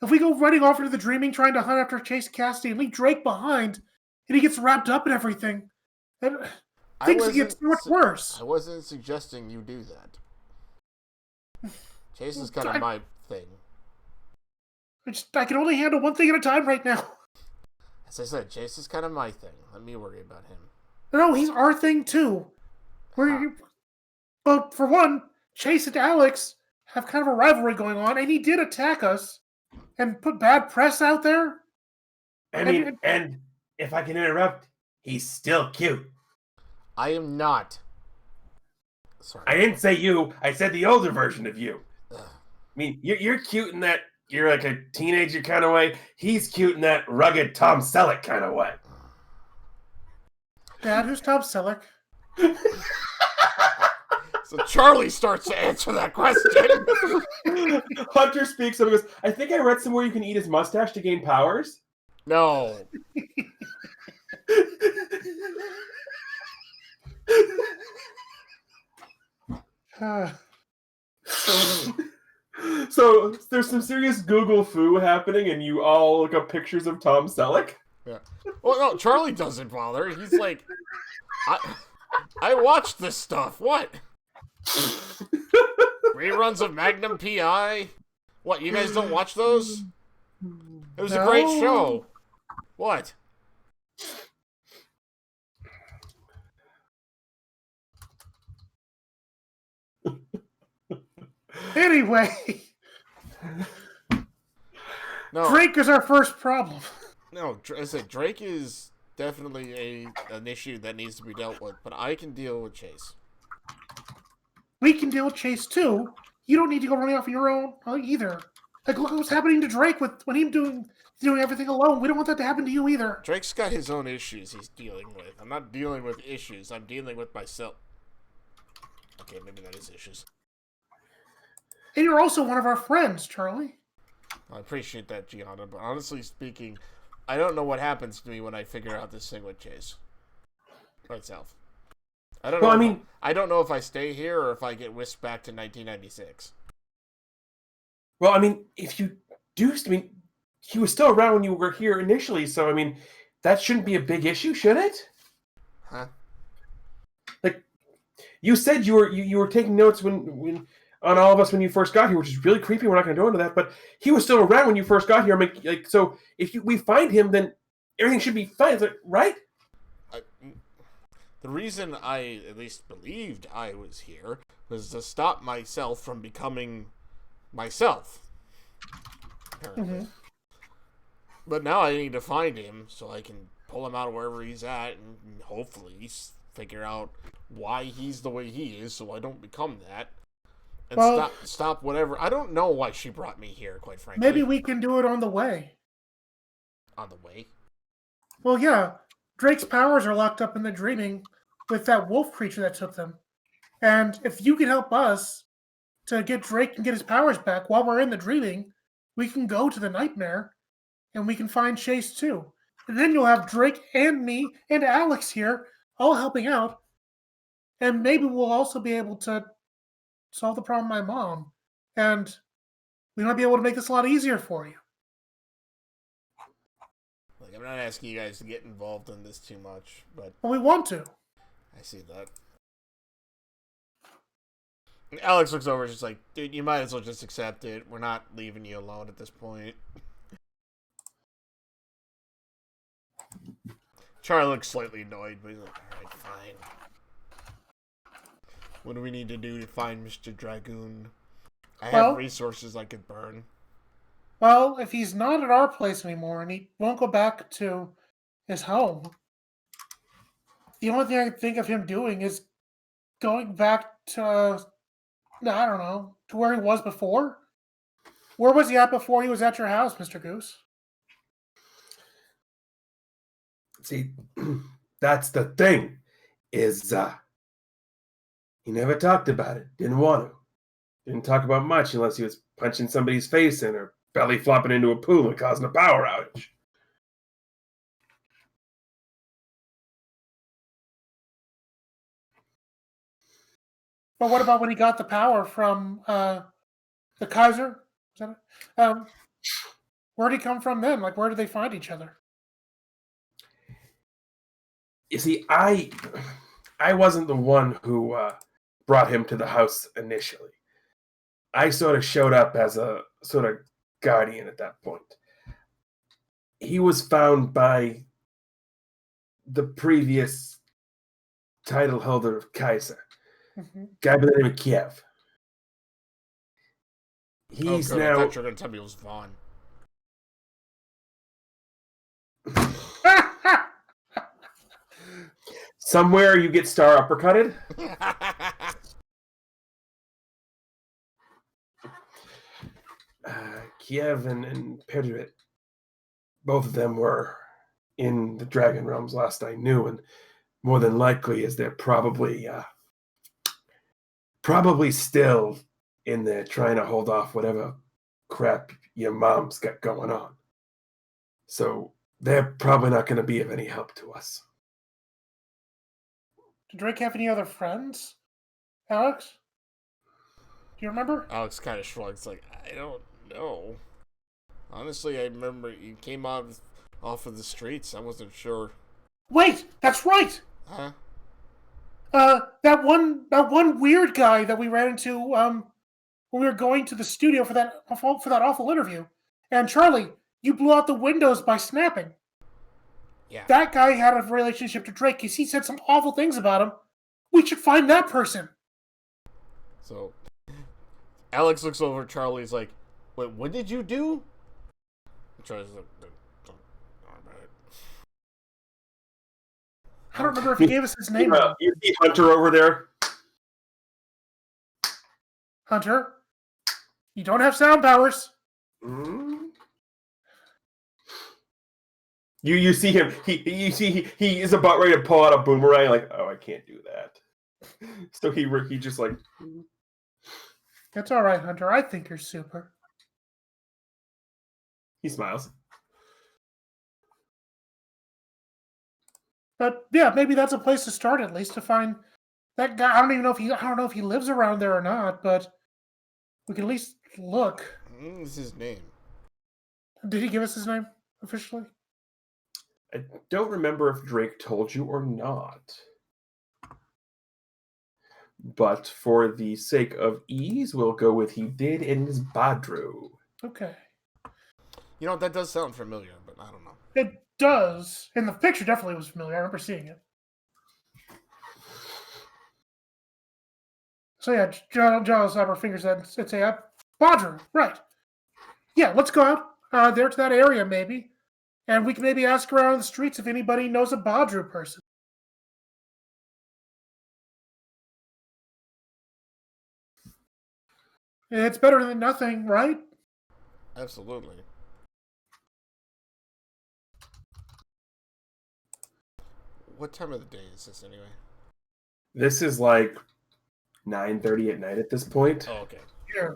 If we go running off into the dreaming, trying to hunt after Chase Cassidy, and leave Drake behind, and he gets wrapped up in everything, then things get so much worse. I wasn't suggesting you do that. Chase is kind of my thing. I can only handle one thing at a time right now. As I said, Chase is kind of my thing. Let me worry about him. No, he's our thing too. Well, for one, Chase and Alex have kind of a rivalry going on, and he did attack us and put bad press out there. I mean, and if I can interrupt, he's still cute. I am not. Sorry. I didn't say you. I said the older version of you. Ugh. I mean, you're cute in that you're like a teenager kind of way. He's cute in that rugged Tom Selleck kind of way. Dad, who's Tom Selleck? So Charlie starts to answer that question. Hunter speaks up and goes, I think I read somewhere you can eat his mustache to gain powers. No. So there's some serious Google foo happening, and you all look up pictures of Tom Selleck. Yeah. Well, no, Charlie doesn't bother. He's like, I watched this stuff. What? Reruns of Magnum PI? What, you guys don't watch those? It was a great show. What? Anyway, No, Drake is our first problem. no. I said Drake is definitely an issue that needs to be dealt with, but I can deal with Chase. We can deal with Chase too. You don't need to go running off on your own either. Like, look what's happening to Drake when him doing everything alone. We don't want that to happen to you either. Drake's got his own issues he's dealing with. I'm not dealing with issues. I'm dealing with myself. Okay, maybe that is issues. And you're also one of our friends, Charlie. I appreciate that, Gianna, but honestly speaking, I don't know what happens to me when I figure out this thing with Chase. Myself. I don't know. Well, I don't know if I stay here or if I get whisked back to 1996. Well, I mean, if you do, I mean, he was still around when you were here initially, so I mean, that shouldn't be a big issue, should it? Huh? Like, you said you were taking notes when on all of us when you first got here, which is really creepy. We're not going to go into that, but he was still around when you first got here. I mean, like, so if we find him, then everything should be fine, is it right? The reason I at least believed I was here was to stop myself from becoming myself. Apparently. Mm-hmm. But now I need to find him so I can pull him out of wherever he's at and hopefully figure out why he's the way he is so I don't become that. And stop whatever. I don't know why she brought me here, quite frankly. Maybe we can do it on the way. On the way? Well, yeah. Drake's powers are locked up in the dreaming with that wolf creature that took them. And if you can help us to get Drake and get his powers back while we're in the dreaming, we can go to the nightmare and we can find Chase too. And then you'll have Drake and me and Alex here all helping out. And maybe we'll also be able to solve the problem with my mom. And we might be able to make this a lot easier for you. Like, I'm not asking you guys to get involved in this too much, but Well, we want to. I see that. And Alex looks over, she's like, dude, you might as well just accept it. We're not leaving you alone at this point. Charlie looks slightly annoyed, but he's like, alright, fine. What do we need to do to find Mr. Dragoon? I have resources I could burn. Well, if he's not at our place anymore and he won't go back to his home, the only thing I can think of him doing is going back to, I don't know, to where he was before. Where was he at before he was at your house, Mr. Goose? See, that's the thing, is he never talked about it. Didn't want to. Didn't talk about much unless he was punching somebody's face in or belly flopping into a pool and causing a power outage. But what about when he got the power from the Kaiser? Is that it? Where did he come from then? Like, where did they find each other? You see, I wasn't the one who brought him to the house initially. I sort of showed up as a sort of guardian at that point. He was found by the previous title holder of Kaiser, guy by the name of Kiev. He's good. now. I thought you were going to tell me it was Vaughn. Somewhere you get star uppercutted. Kiev and Pedrit, both of them were in the Dragon Realms last I knew, and more than likely, as they're probably probably still in there trying to hold off whatever crap your mom's got going on. So they're probably not going to be of any help to us. Did Drake have any other friends? Alex? Do you remember? Alex kind of shrugs, like, I don't know. Honestly, I remember he came off of the streets. I wasn't sure. Wait, that's right. Huh? That one weird guy that we ran into when we were going to the studio for that awful interview. And Charlie, you blew out the windows by snapping. Yeah. That guy had a relationship to Drake because he said some awful things about him. We should find that person. So, Alex looks over at Charlie's like, wait, what did you do? And Charlie's like, alright. I don't remember if he gave us his name. You see Hunter over there? Hunter, you don't have sound powers. Mm-hmm. You see him. He is about ready to pull out a boomerang. Like, oh, I can't do that. So he just like. That's all right, Hunter. I think you're super. He smiles. But yeah, maybe that's a place to start at least to find that guy. I don't know if he lives around there or not, but we can at least look. What's his name? Did he give us his name officially? I don't remember if Drake told you or not. But for the sake of ease, we'll go with he did and is Badru. Okay. You know, that does sound familiar, but I don't know. It does. And the picture definitely was familiar. I remember seeing it. So yeah, John snap our fingers and say, Badru, right. Yeah, let's go out there to that area maybe. And we can maybe ask around the streets if anybody knows a Badru person. It's better than nothing, right? Absolutely. What time of the day is this anyway? This is like 9:30 at night at this point. Oh, okay. Yeah.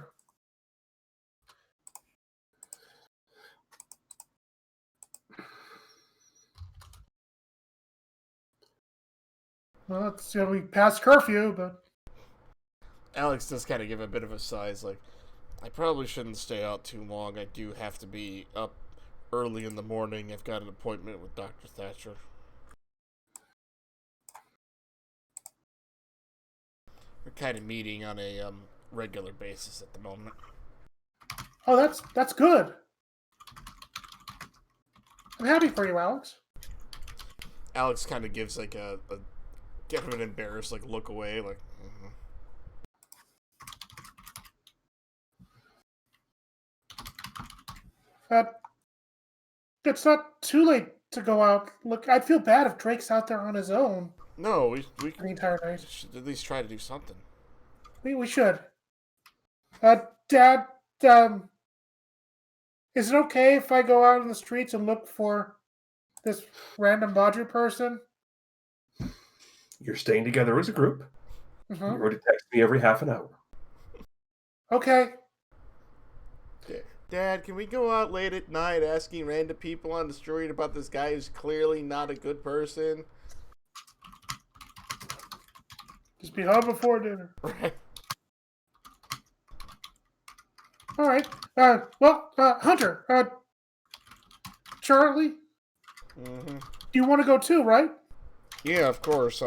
Well, it's we past curfew, but Alex does kind of give a bit of a sigh. Like, I probably shouldn't stay out too long. I do have to be up early in the morning. I've got an appointment with Dr. Thatcher. We're kind of meeting on a regular basis at the moment. oh, that's good. I'm happy for you, Alex. Alex kind of gives like a get him an embarrassed like look away, like. It's not too late to go out. Look, I'd feel bad if Drake's out there on his own No, we the entire night. should at least try to do something. We should. Dad, is it okay if I go out in the streets and look for this random Badru person? You're staying together as a group. Mm-hmm. You're going to text me every half an hour. Okay. Dad, can we go out late at night asking random people on the street about this guy who's clearly not a good person? Just be home before dinner. Right. All right. Hunter, Charlie, Mm-hmm. do you want to go too, right? Yeah, of course.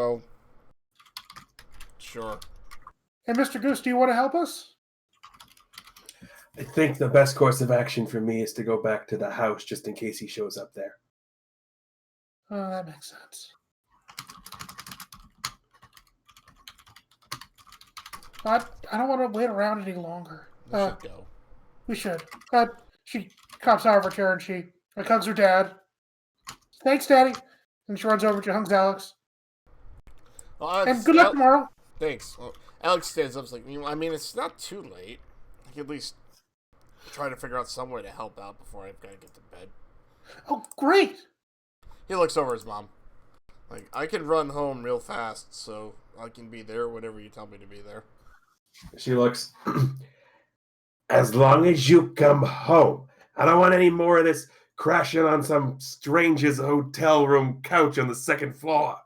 Sure. And Mr. Goose, do you want to help us? I think the best course of action for me is to go back to the house just in case he shows up there. Oh, that makes sense. I don't want to wait around any longer. We should go. We should. She cops out of her chair and she hugs her dad. Thanks, Daddy. And she runs over to hugs Alex. Well, And good luck tomorrow. Thanks. Well, Alex stands up. Like, I mean, it's not too late. I can at least try to figure out some way to help out before I've got to get to bed. Oh, great. He looks over at his mom. Like, I can run home real fast, so I can be there whenever you tell me to be there. She looks. As long as you come home, I don't want any more of this crashing on some stranger's hotel room couch on the second floor.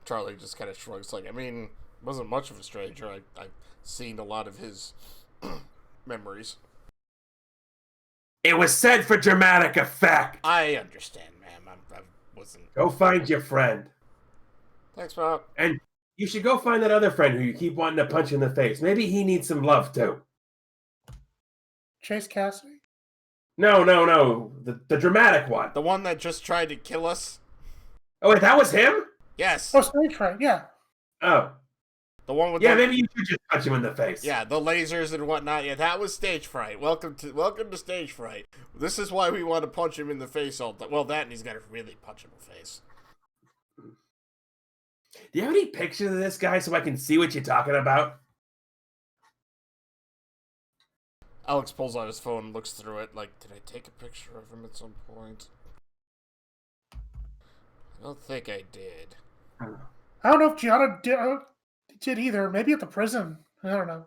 Charlie just kind of shrugs, like, I mean, wasn't much of a stranger. I've seen a lot of his memories. It was said for dramatic effect. I understand, ma'am. I wasn't. Go find your friend. Thanks, Bob. And you should go find that other friend who you keep wanting to punch in the face. Maybe he needs some love, too. Chase Cassidy? No. The dramatic one. The one that just tried to kill us? Oh, wait, that was him? Yes. Oh, stage fright, yeah. Oh. The one with maybe you should just punch him in the face. Yeah, the lasers and whatnot. Yeah, that was stage fright. Welcome to stage fright. This is why we want to punch him in the face all the time. Well, that and he's got a really punchable face. Do you have any pictures of this guy so I can see what you're talking about? Alex pulls out his phone and looks through it like, did I take a picture of him at some point? I don't think I did. I don't know if Gianna did either. Maybe at the prison. I don't know.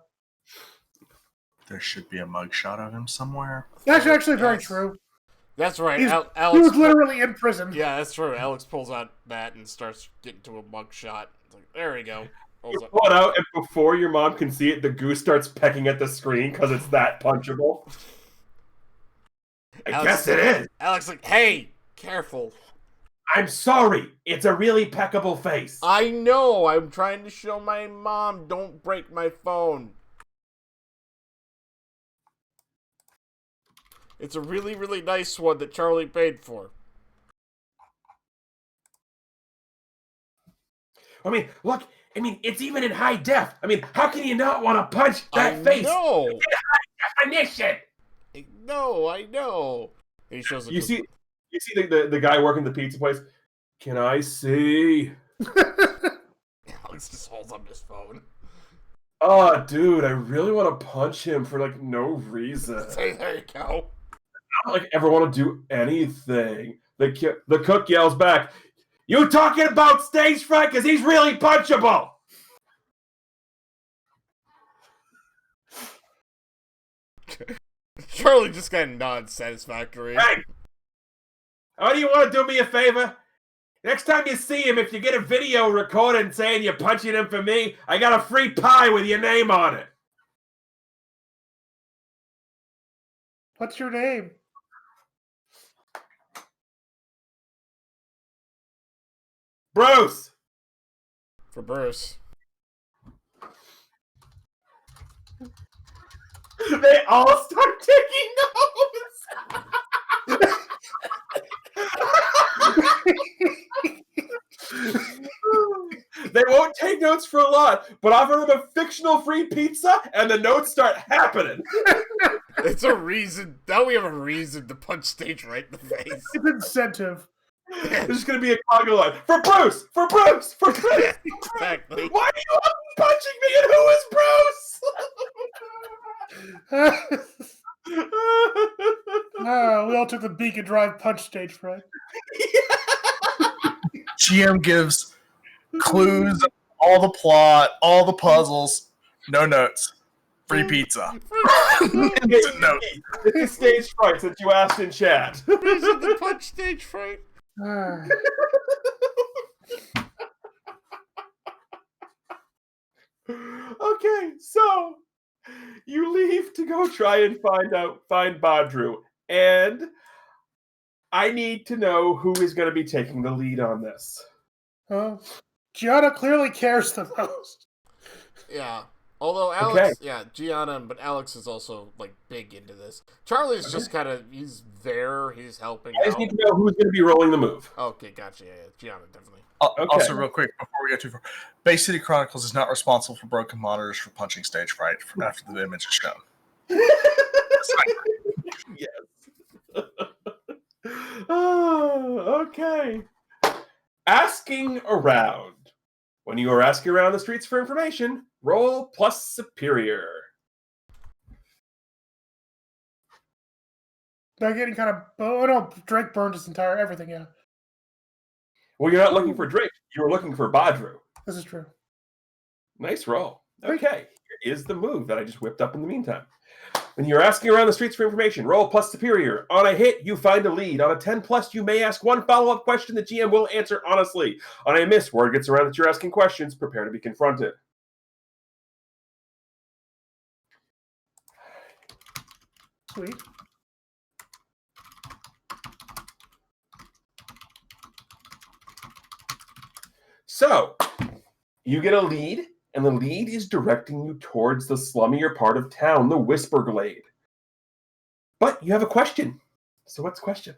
There should be a mugshot of him somewhere. That's actually very true. That's right. He was literally in prison. Yeah, that's true. Alex pulls out that and starts getting to a mugshot. Like, there we go. You pull it out, and before your mom can see it, the goose starts pecking at the screen because it's that punchable. I guess it is. Alex, like, hey, careful. I'm sorry. It's a really peckable face. I know. I'm trying to show my mom. Don't break my phone. It's a really, really nice one that Charlie paid for. I mean, look. I mean, it's even in high def. I mean, how can you not want to punch that face? No. It's in high definition. No, I know. He shows it. You see the guy working the pizza place. Can I see? Alex just holds up his phone. Oh, dude, I really want to punch him for like no reason. Say, there you go. I don't like ever want to do anything. The cook yells back, "You talking about stage fright? Because he's really punchable." Charlie just got nods satisfactory. Hey, how do you want to do me a favor? Next time you see him, if you get a video recording saying you're punching him for me, I got a free pie with your name on it. What's your name? Bruce. For Bruce. They all start taking notes. They won't take notes for a lot, but offer them a fictional free pizza, and the notes start happening. It's a reason. Now we have a reason to punch stage right in the face. It's incentive. There's just going to be a conga line. For Bruce! For Bruce! For Bruce! Exactly. Why are you punching me, and who is Bruce? We all took the Beacon Drive punch stage fright. GM gives clues, all the plot, all the puzzles, no notes, free pizza. It's a note. It's a stage fright that you asked in chat. Reason to punch stage fright. Okay, so you leave to go try and find Badru, and I need to know who is going to be taking the lead on this. Gianna clearly cares the most. Yeah. Although Alex, yeah, Gianna, but Alex is also like big into this. Charlie's just kind of, he's there, he's helping I just out. need to know who's going to be rolling the move. Okay, gotcha. Yeah, Gianna, definitely. Also, real quick, before we get too far, Bay City Chronicles is not responsible for broken monitors for punching stage fright from after the image is shown. Yes. Oh, okay. Asking around. When you are asking around the streets for information, roll plus superior. They're getting kind of. Oh no, Drake burned his entire everything. Yeah, Well, you're not looking for Drake. You were looking for Badru. this is true. Nice roll. Great. Okay, here is the move that I just whipped up in the meantime. When you're asking around the streets for information, roll plus superior. On a hit, you find a lead. On a 10 plus, you may ask one follow-up question the GM will answer honestly. On a miss, word gets around that you're asking questions. Prepare to be confronted. Sweet. So, you get a lead, and the lead is directing you towards the slummier part of town, the Whisper Glade. But you have a question. So what's the question?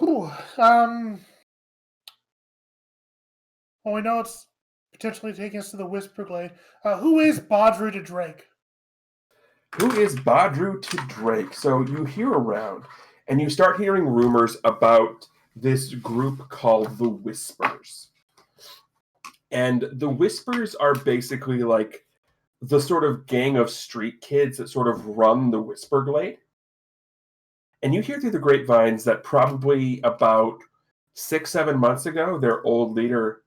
Ooh, well, we know it's potentially taking us to the Whisper Glade. Who is Baudru de Drake? Who is Baudru to Drake? So you hear around, and you start hearing rumors about this group called the Whispers. And the Whispers are basically like the sort of gang of street kids that sort of run the Whisper Glade. And you hear through the grapevines that probably about 6-7 months ago, their old leader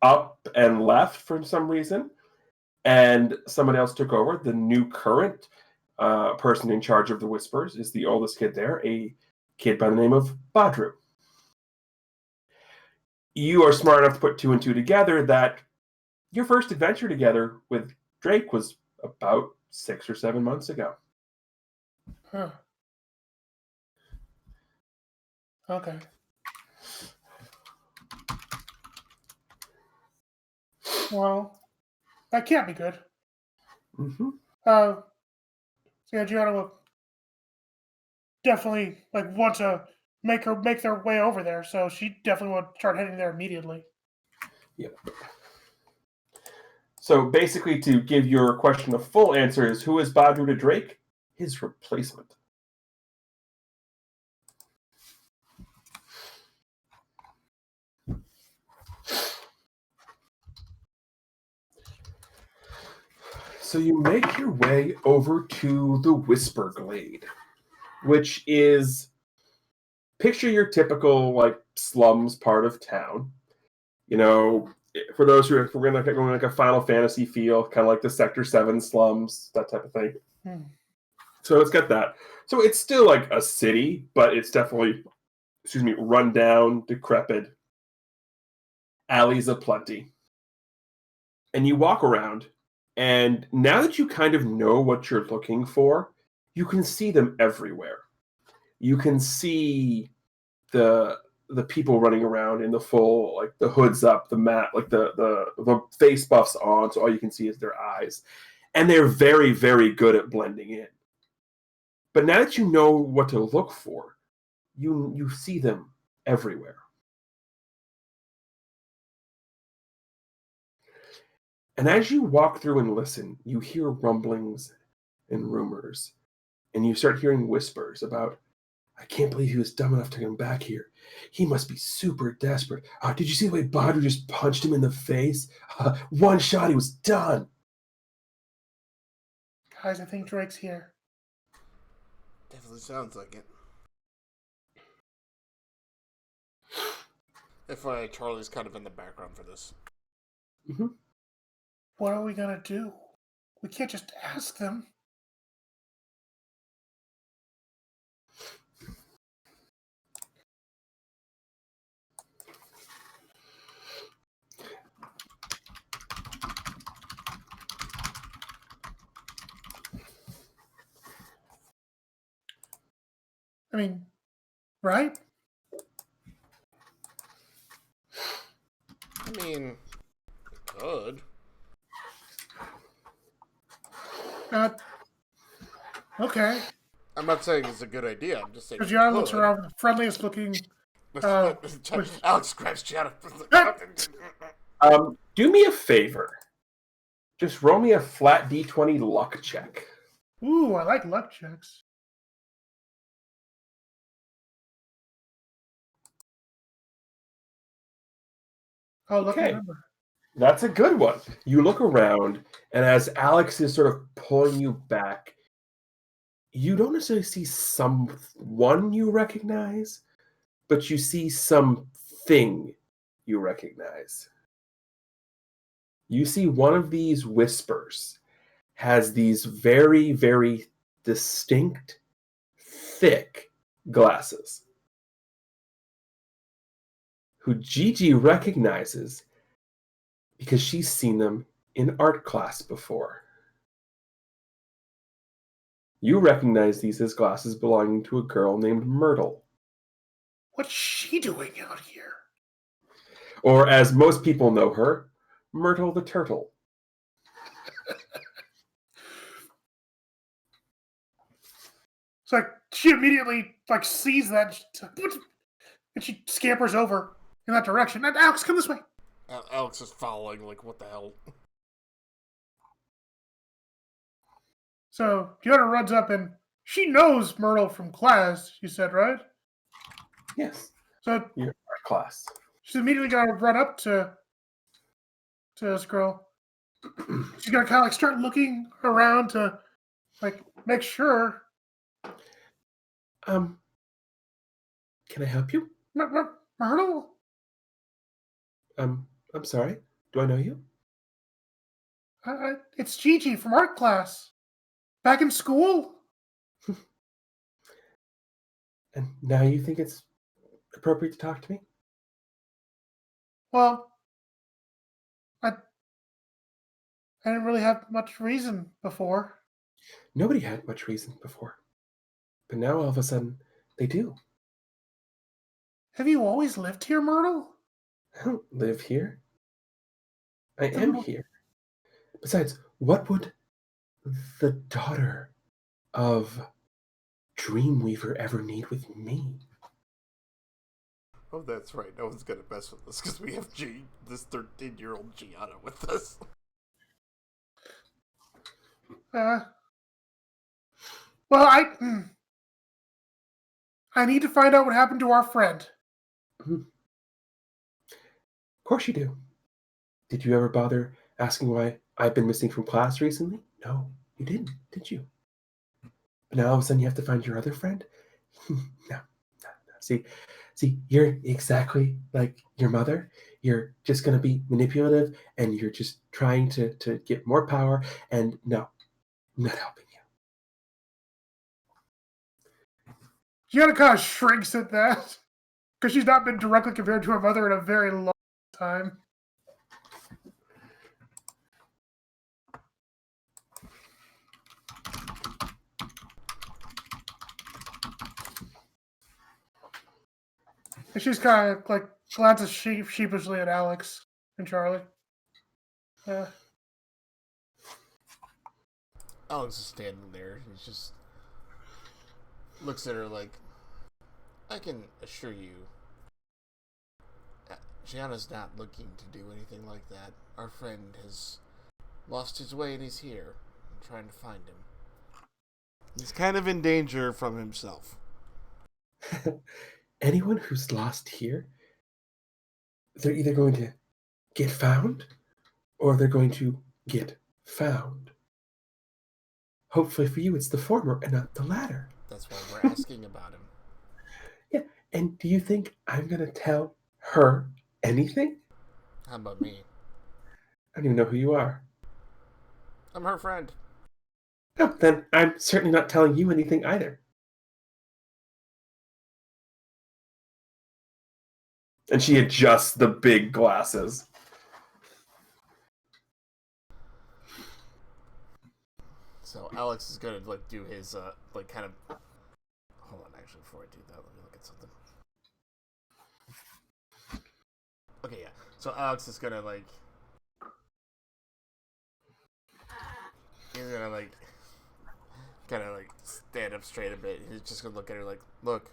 up and left for some reason, and someone else took over. The new current person in charge of the Whispers is the oldest kid there, a kid by the name of Baudru. You are smart enough to put 2 and 2 together that your first adventure together with Drake was about 6 or 7 months ago. Huh. Okay. Well, that can't be good. Mm-hmm. So yeah, Gianna will definitely want to make their way over there. So she definitely will start heading there immediately. Yep. So basically, to give your question a full answer is, who is Baudru de Drake? His replacement. So you make your way over to the Whisper Glade, which is, picture your typical slums part of town. You know, for those who are, we're going like a Final Fantasy feel, kind of like the Sector 7 slums, that type of thing. So it's got that. So it's still like a city, but it's definitely, run down, decrepit, alleys aplenty. And you walk around, and now that you kind of know what you're looking for, you can see them everywhere. You can see the people running around in the full, the hoods up, the mat, the face buffs on, so all you can see is their eyes. And they're very, very good at blending in. But now that you know what to look for, you see them everywhere. And as you walk through and listen, you hear rumblings and rumors, and you start hearing whispers about, I can't believe he was dumb enough to come back here. He must be super desperate. Did you see the way Baudru just punched him in the face? One shot, he was done. Guys, I think Drake's here. Definitely sounds like it. FYI, Charlie's kind of in the background for this. Mm-hmm. What are we gonna do? We can't just ask them. I mean, right? I mean, could. Okay. I'm not saying it's a good idea. I'm just saying. Because Gianna looks around the friendliest looking. Alex grabs Gianna. Do me a favor. Just roll me a flat D20 luck check. Ooh, I like luck checks. Oh, lucky Okay. number. That's a good one. You look around, and as Alex is sort of pulling you back, you don't necessarily see someone you recognize, but you see something you recognize. you see one of these whispers has these very, very distinct, thick glasses, who Gigi recognizes because she's seen them in art class before. You recognize these as glasses belonging to a girl named Myrtle. What's she doing out here? Or as most people know her, Myrtle the Turtle. It's like she immediately sees that and she scampers over in that direction. And Alex, come this way. Alex is following, like, what the hell? So Gianna runs up and she knows Myrtle from class, you said, right? Yes, So your art class. she's immediately gonna run up to this girl. She's gonna kind of start looking around to make sure. Can I help you? Myrtle? I'm sorry. Do I know you? It's Gigi from art class. Back in school? And now you think it's appropriate to talk to me? Well, I didn't really have much reason before. Nobody had much reason before. But now all of a sudden, they do. Have you always lived here, Myrtle? I don't live here. I Then am what- here. Besides, what would the daughter of Dreamweaver ever need with me? Oh, that's right. No one's gonna mess with us because we have this 13-year-old Gianna with us. Well, I need to find out what happened to our friend. Of course you do. Did you ever bother asking why I've been missing from class recently? No, you didn't, did you? But now all of a sudden you have to find your other friend? No. See, you're exactly like your mother. You're just going to be manipulative and you're just trying to get more power. And no, I'm not helping you. Gianna kind of shrinks at that because she's not been directly compared to her mother in a very long time. And she's kind of glances sheepishly at Alex and Charlie. Alex is standing there. He just looks at her like, I can assure you, Gianna's not looking to do anything like that. Our friend has lost his way and he's here. I'm trying to find him. He's kind of in danger from himself. Anyone who's lost here, they're either going to get found or they're going to get found. Hopefully for you, it's the former and not the latter. That's why we're asking about him. Yeah, and do you think I'm going to tell her anything? How about me? I don't even know who you are. I'm her friend. No, then I'm certainly not telling you anything either. And she adjusts the big glasses. So Alex is gonna do his kind of. Hold on, actually, before I do that, let me look at something. Okay, yeah. So Alex is gonna he's gonna kind of stand up straight a bit. He's just gonna look at her like, look,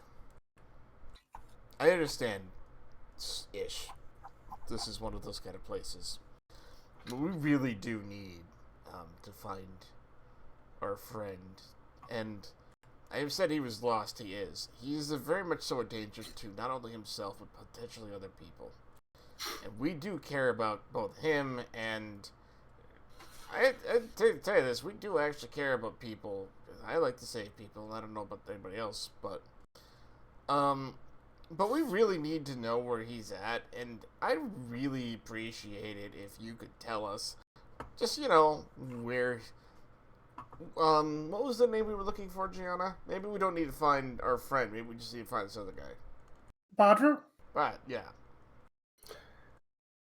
I understand, ish. This is one of those kind of places, but we really do need to find our friend. And I have said he was lost. He is. He is very much so a danger to not only himself but potentially other people. And we do care about both him and. I tell you this, we do actually care about people. I like to save people. I don't know about anybody else, but But we really need to know where he's at, and I'd really appreciate it if you could tell us, just, where... what was the name we were looking for, Gianna? Maybe we don't need to find our friend. Maybe we just need to find this other guy. Badru? Right, yeah.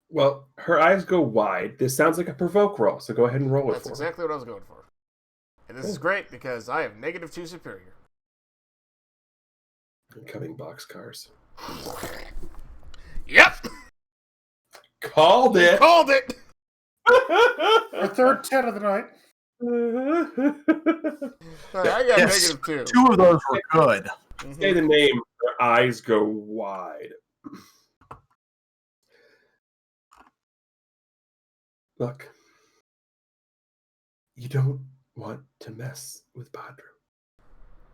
Well, her eyes go wide. This sounds like a provoke roll, so go ahead and roll it That's for exactly what I was going for. And this is great because I have -2 superior. me. Incoming boxcars. Yep! Called it! Called it! Our third 10 of the night. I got Yes. -2. 2 of those were good. Say the name. Her eyes go wide. Look, you don't want to mess with Badru.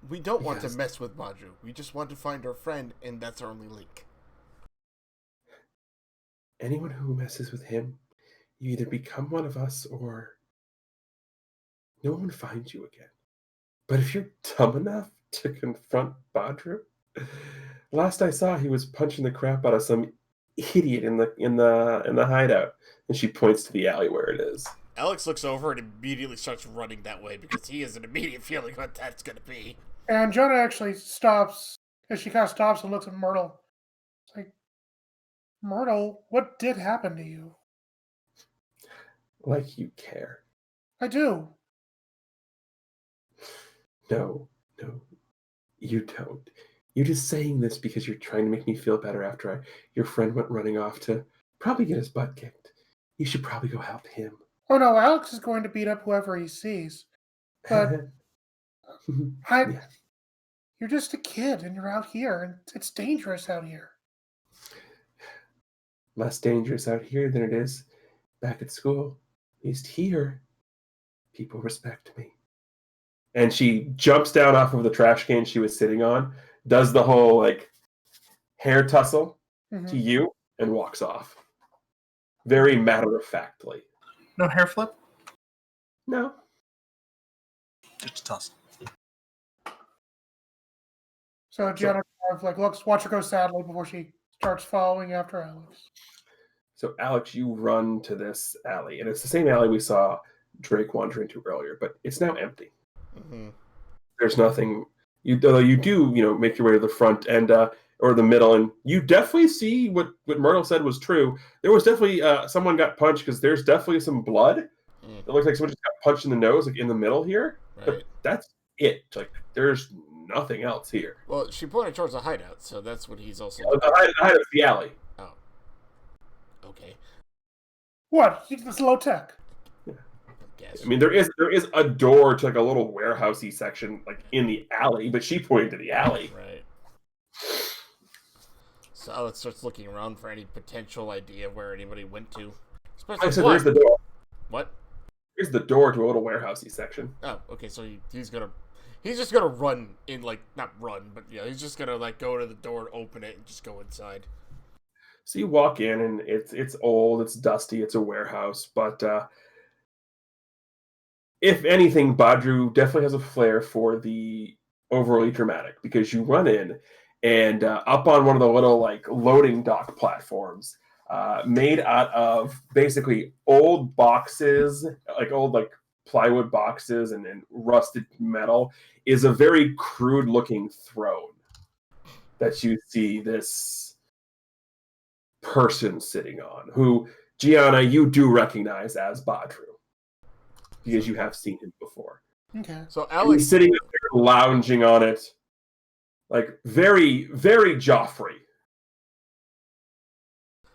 We don't want Yes. to mess with Badru. We just want to find our friend, and that's our only link. Anyone who messes with him, you either become one of us or no one finds you again. But if you're dumb enough to confront Badru, last I saw, he was punching the crap out of some idiot in the hideout. And she points to the alley where it is. Alex looks over and immediately starts running that way because he has an immediate feeling what that's going to be. And Jonah actually stops, as she kind of stops and looks at Myrtle. It's like, Myrtle, what did happen to you? Like you care. I do. No, you don't. You're just saying this because you're trying to make me feel better after your friend went running off to probably get his butt kicked. You should probably go help him. Oh no, Alex is going to beat up whoever he sees. But Yeah. you're just a kid and you're out here, and it's dangerous out here. Less dangerous out here than it is back at school. At least here, people respect me. And she jumps down off of the trash can she was sitting on, does the whole hair tussle to you, and walks off. Very matter-of-factly. No hair flip? No. Just a tussle. So Gianna looks, watch her go sadly before she starts following after Alex. So Alex, you run to this alley, and it's the same alley we saw Drake wander into earlier, but it's now empty. Mm-hmm. There's nothing. Although you do, make your way to the front and or the middle, and you definitely see what Myrtle said was true. There was definitely someone got punched because there's definitely some blood. It looks like someone just got punched in the nose, in the middle here. Right. But that's it. There's nothing else here. Well, she pointed towards the hideout, so that's what he's also. The height of the alley. Oh. Okay. What? It's low tech. Guess. I mean, there is a door to a little warehousey section in the alley, but she pointed to the alley. Right. So Alex starts looking around for any potential idea of where anybody went to. I said, "There's the door." What? Here's the door to a little warehousey section. Oh, okay. So he's just gonna run in, not run, but he's just gonna go to the door, open it, and just go inside. So you walk in, and it's old, it's dusty, it's a warehouse, but if anything, Badru definitely has a flair for the overly dramatic, because you run in, and up on one of the little loading dock platforms, made out of basically old boxes, old plywood boxes and rusted metal, is a very crude looking throne that you see this person sitting on, who, Gianna, you do recognize as Badru, because you have seen him before. Okay. So He's Alex sitting up there, lounging on it, very, very Joffrey.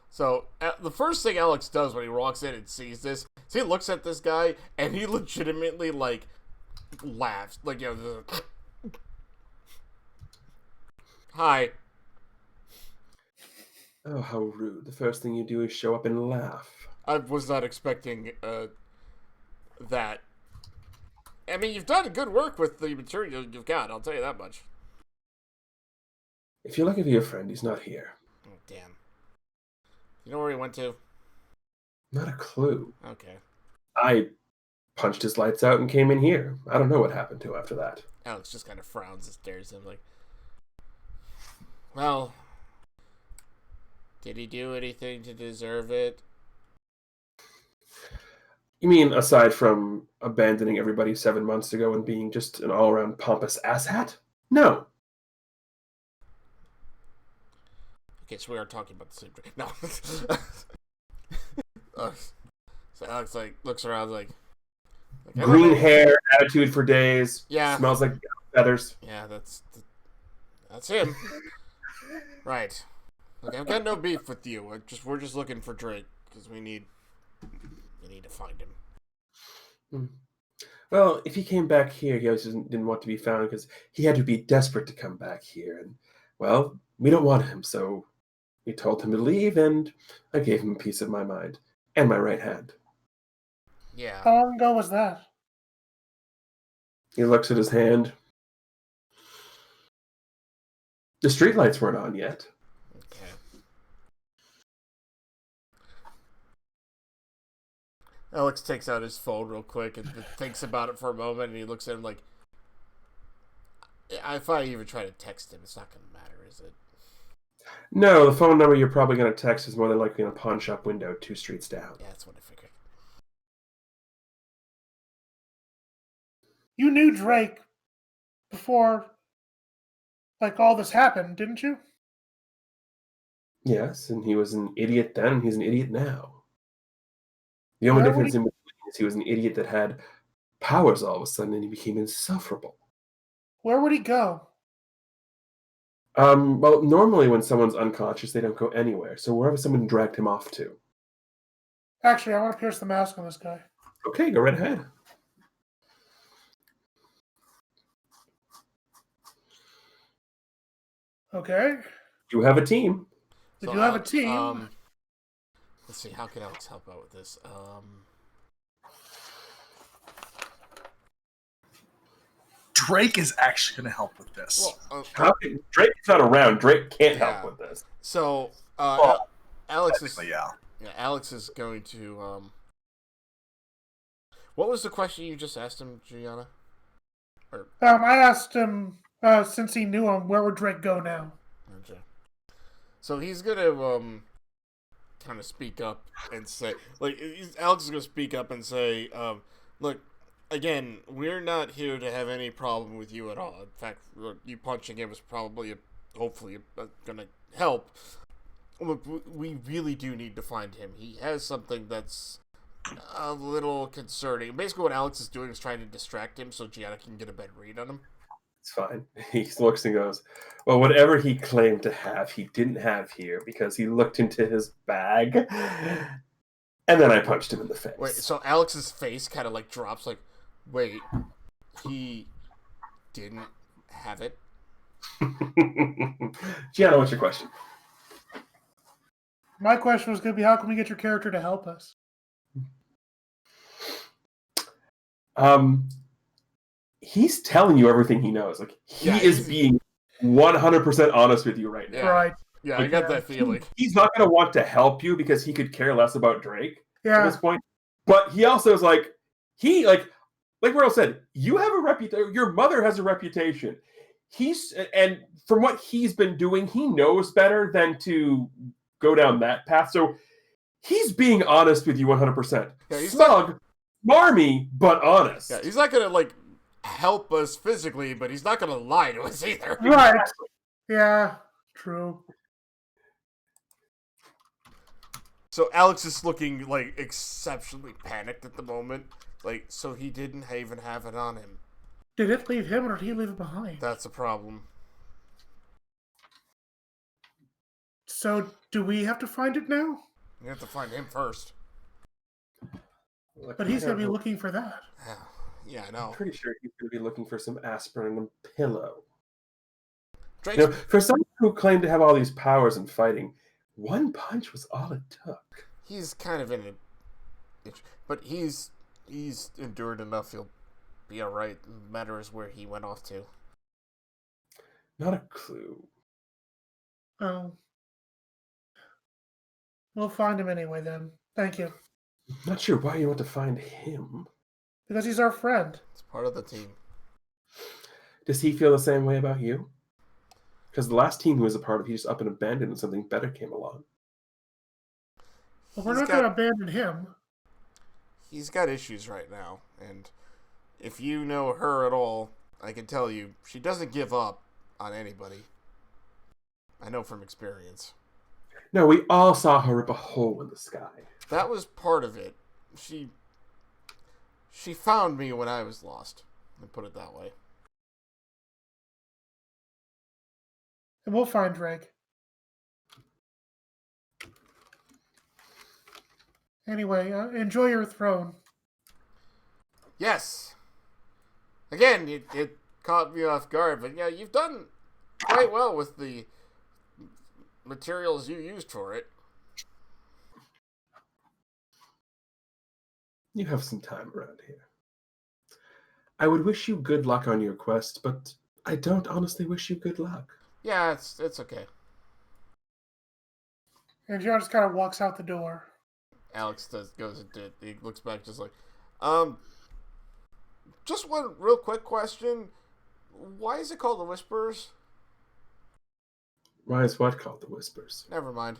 So the first thing Alex does when he walks in and sees this is he looks at this guy and he legitimately laughs, hi. Oh, how rude! The first thing you do is show up and laugh. I was not expecting that. I mean, you've done good work with the material you've got. I'll tell you that much. If you're looking for your friend, he's not here. Oh, damn. You know where he went to? Not a clue. Okay. I punched his lights out and came in here. I don't know what happened to him after that. Alex just kind of frowns and stares at him well, Did he do anything to deserve it? You mean aside from abandoning everybody 7 months ago and being just an all-around pompous asshat? No. Okay, so we are talking about the same drink. No. So Alex looks around like Green hair, attitude for days. Yeah. Smells like feathers. Yeah, that's him. Right. Look, I've got no beef with you. We're just looking for Drake because we need to find him. Well, if he came back here, he always didn't want to be found because he had to be desperate to come back here. And, well, we don't want him, so we told him to leave, and I gave him a piece of my mind and my right hand. Yeah. How long ago was that? He looks at his hand. The streetlights weren't on yet. Okay. Alex takes out his phone real quick and thinks about it for a moment, and he looks at him like, if I even try to text him, it's not going to matter, is it? No, the phone number you're probably going to text is more than likely in a pawn shop window 2 streets down. Yeah, that's what I figured. You knew Drake before, like, all this happened, didn't you? Yes, and he was an idiot then, and he's an idiot now. The only Where difference in between is he was an idiot that had powers all of a sudden, and he became insufferable. Where would he go? Well, normally when someone's unconscious, they don't go anywhere. So wherever someone dragged him off to. Actually, I want to pierce the mask on this guy. Okay, go right ahead. Okay. You have a team. We do have a team. Let's see, how can Alex help out with this? Drake is actually going to help with this. Well, Drake's not around. Drake can't Yeah. help with this. so Well, Alex is technically, yeah. Alex is going to What was the question you just asked him, Gianna? I asked him, since he knew him, where would Drake go now? Okay. So he's gonna kind of speak up and say, Alex is gonna speak up and say, look, again, we're not here to have any problem with you at all. In fact, you punching him is probably, hopefully, gonna help. Look, we really do need to find him. He has something that's a little concerning. Basically, what Alex is doing is trying to distract him so Gianna can get a better read on him. It's fine. He looks and goes, well, whatever he claimed to have, he didn't have here because he looked into his bag. And then I punched him in the face. Wait, so Alex's face kind of drops wait, he didn't have it? Gianna, what's your question? My question was going to be, how can we get your character to help us? He's telling you everything he knows. He is being 100% honest with you right now. Yeah. Right. Yeah, I got that feeling. He's not going to want to help you because he could care less about Drake at Yeah. this point. But he also is like Merle said, you have a reputation. Your mother has a reputation. And from what he's been doing, he knows better than to go down that path. So he's being honest with you 100%. Yeah, he's Smug, smarmy, but honest. Yeah, he's not gonna help us physically, but he's not gonna lie to us either. Right. Yeah. True. So Alex is looking exceptionally panicked at the moment. So he didn't even have it on him. Did it leave him, or did he leave it behind? That's a problem. So, do we have to find it now? We have to find him first. But he's going to be looking for that. Yeah, I know. I'm pretty sure he's going to be looking for some aspirin and a pillow. Drake's, For someone who claimed to have all these powers in fighting, one punch was all it took. he's kind of in a... But he's endured enough. He'll be alright. The matter is where he went off to. Not a clue. Oh. We'll find him anyway, then. Thank you. Not sure why you want to find him. Because he's our friend. It's part of the team. Does he feel the same way about you? Because the last team he was a part of, he just up and abandoned and something better came along. But we're He's not got- going to abandon him. He's got issues right now, and if you know her at all, I can tell you she doesn't give up on anybody. I know from experience. No, we all saw her rip a hole in the sky. That was part of it. She found me when I was lost. Let me put it that way. And we'll find Drake. Anyway, enjoy your throne. Yes. Again, it caught me off guard, but yeah, you've done quite well with the materials you used for it. You have some time around here. I would wish you good luck on your quest, but I don't honestly wish you good luck. Yeah, it's okay. And Joe just kind of walks out the door. Alex goes into. He looks back, just like, just one real quick question. Why is it called the Whisperers? Why is what called the Whispers? Never mind.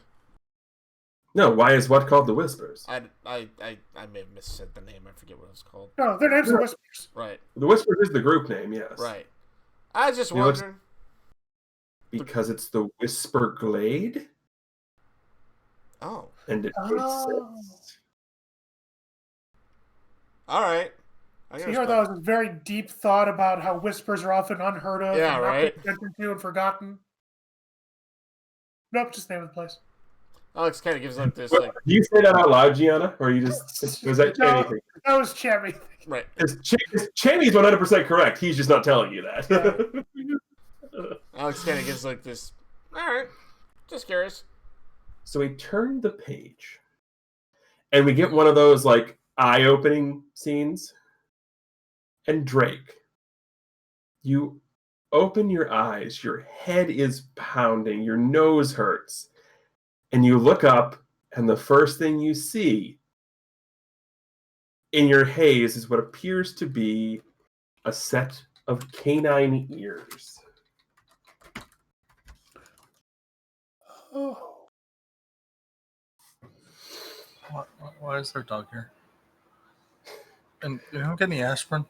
No, why is what called the Whispers? I may have missaid the name. I forget what it was called. No, their names are Whispers. Right. The Whispers is the group name, yes. Right. I was just You know, it's- wondering. Because it's the Whisper Glade, Oh, and it makes Oh. sense. all right. I So can here respect- that was a very deep thought about how whispers are often unheard of, Yeah, and not right. paid attention to and forgotten. Nope, just name of the place. Alex kind of gives like this, What, like, do you say that out loud, Gianna, or you just was that No. Chammy? That was Chammy. right. Chammy's 100% correct. He's just not telling you that. Alex kind of gives like this. All right. Just curious. So we turn the page, and we get one of those like eye-opening scenes. And Drake, you open your eyes, your head is pounding, your nose hurts, and you look up, and the first thing you see in your haze is what appears to be a set of canine ears. Oh. Why is there a dog here? And you don't get any aspirin?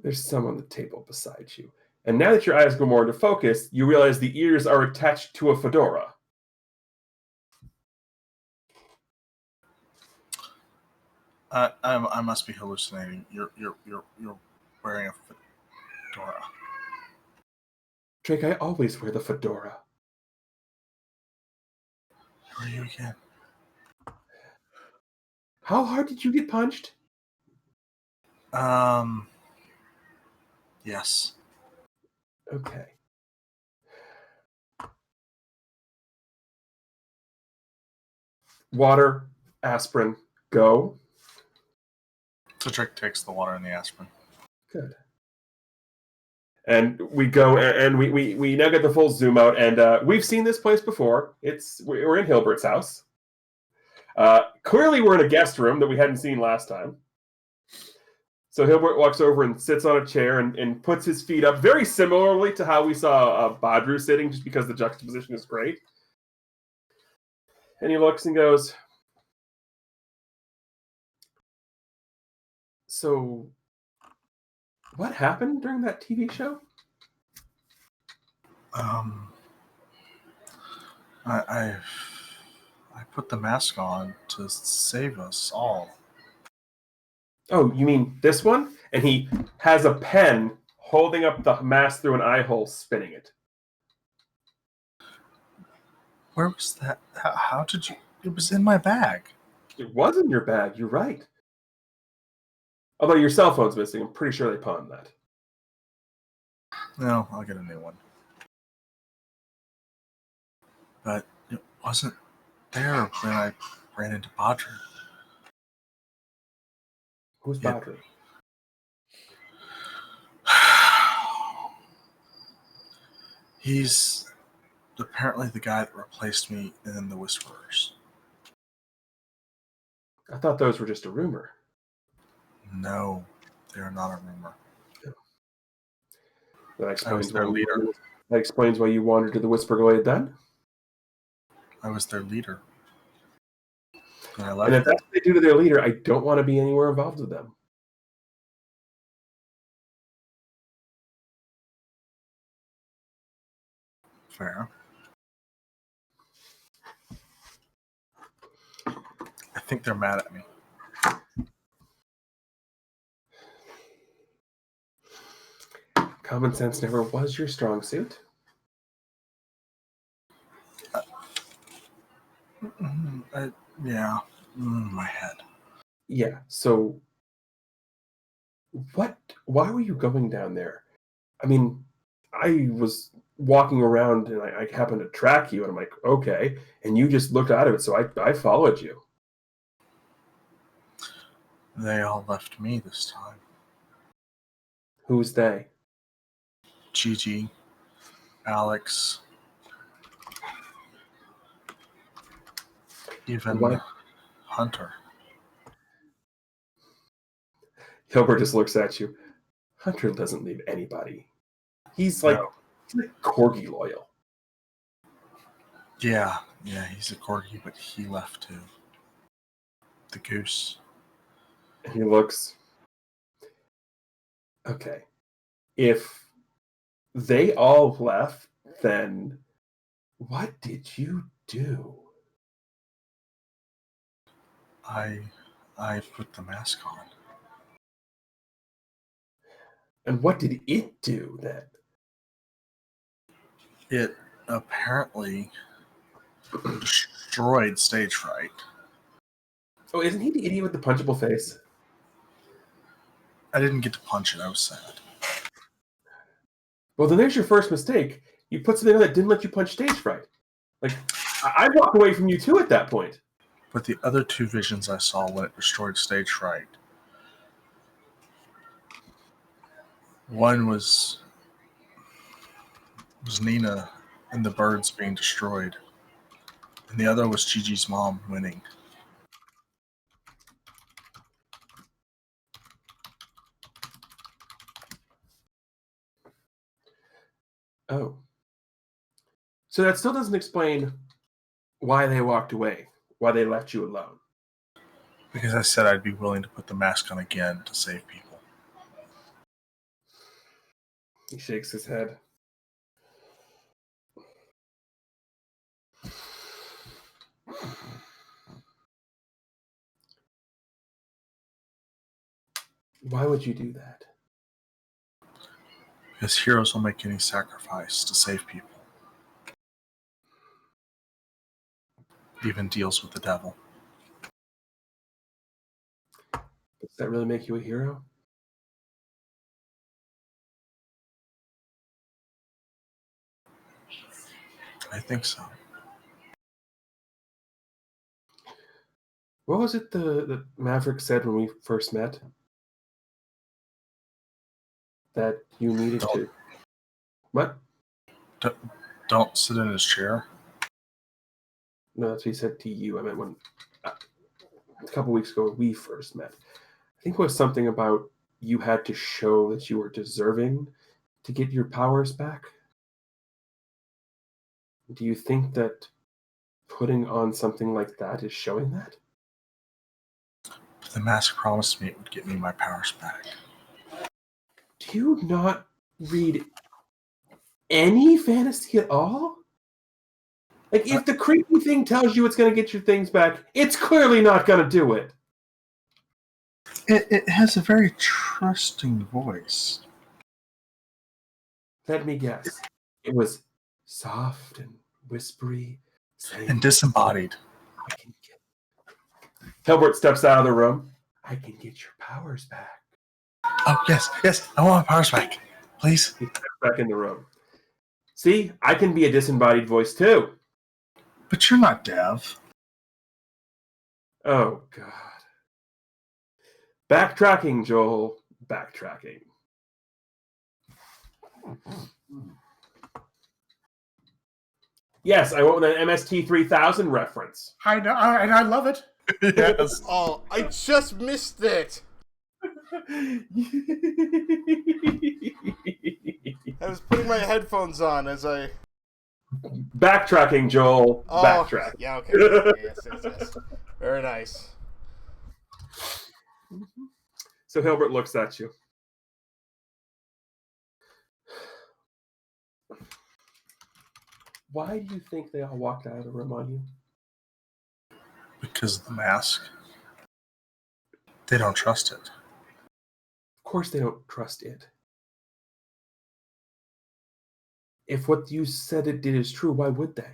There's some on the table beside you. And now that your eyes go more into focus, you realize the ears are attached to a fedora. I must be hallucinating. You're wearing a fedora. Drake, I always wear the fedora. Who are you again? How hard did you get punched? Yes. Okay. Water, aspirin, go. So Drake takes the water and the aspirin. Good. And we go, and we now get the full zoom out, and we've seen this place before. We're in Hilbert's house. Clearly, we're in a guest room that we hadn't seen last time. So Hilbert walks over and sits on a chair and puts his feet up, very similarly to how we saw Badru sitting, just because the juxtaposition is great. And he looks and goes, "So, what happened during that TV show?" I put the mask on to save us all. Oh, you mean this one? And he has a pen holding up the mask through an eye hole, spinning it. Where was that? How did you? It was in my bag. It was in your bag, you're right. Although your cell phone's missing, I'm pretty sure they pawned that. No, I'll get a new one. But it wasn't there when I ran into Badru. Who's Yeah. Badru? He's apparently the guy that replaced me in the Whisperers. I thought those were just a rumor. No, they are not a rumor. That explains their why leader. That explains why you wandered to the Whisper Glade then? I was their leader. I And left. if that's what they do to their leader, I don't want to be anywhere involved with them. Fair. I think they're mad at me. Common sense never was your strong suit. Yeah. My head. Yeah, so why were you going down there? I mean, I was walking around and I happened to track you and I'm like, okay, and you just looked out of it, so I followed you. They all left me this time. Who's they? Gigi, Alex, even Why? Hunter. Hilbert just looks at you. Hunter doesn't leave anybody. He's like corgi loyal. Yeah, he's a corgi, but he left too. The goose. And he looks. Okay. If they all left, then what did you do? I put the mask on. And what did it do then? It apparently destroyed stage fright. Oh, isn't he the idiot with the punchable face? I didn't get to punch it. I was sad. Well, then there's your first mistake. You put something on that didn't let you punch stage fright. Like, I walked away from you too at that point. But the other two visions I saw when it destroyed stage fright, one was Nina and the birds being destroyed, and the other was Gigi's mom winning. Oh. So that still doesn't explain why they walked away, why they left you alone. Because I said I'd be willing to put the mask on again to save people. He shakes his head. Why would you do that? Because heroes will make any sacrifice to save people. Even deals with the devil. Does that really make you a hero? I think so. What was it the Maverick said when we first met? That you needed to... What? Don't sit in his chair. No, that's what he said to you. I meant when... a couple weeks ago when we first met. I think it was something about you had to show that you were deserving to get your powers back. Do you think that putting on something like that is showing that? But the mask promised me it would get me my powers back. Do you not read any fantasy at all? Like, if the creepy thing tells you it's going to get your things back, it's clearly not going to do it. It has a very trusting voice. Let me guess. It was soft and whispery. Saying, And disembodied. I can get... Hilbert steps out of the room. I can get your powers back. Oh, yes, I want my powers back. Please. He steps back in the room. See, I can be a disembodied voice too. But you're not Dev. Oh, God. Backtracking, Joel. Backtracking. Yes, I went with an MST 3000 reference. I know, and I love it. Yes. Oh, I just missed it. I was putting my headphones on as I... Backtracking, Joel. Oh, Backtrack. yeah, okay. Yes. Very nice. So Hilbert looks at you. Why do you think they all walked out of the room on you? Because of the mask. They don't trust it. Of course they don't trust it. If what you said it did is true, why would they?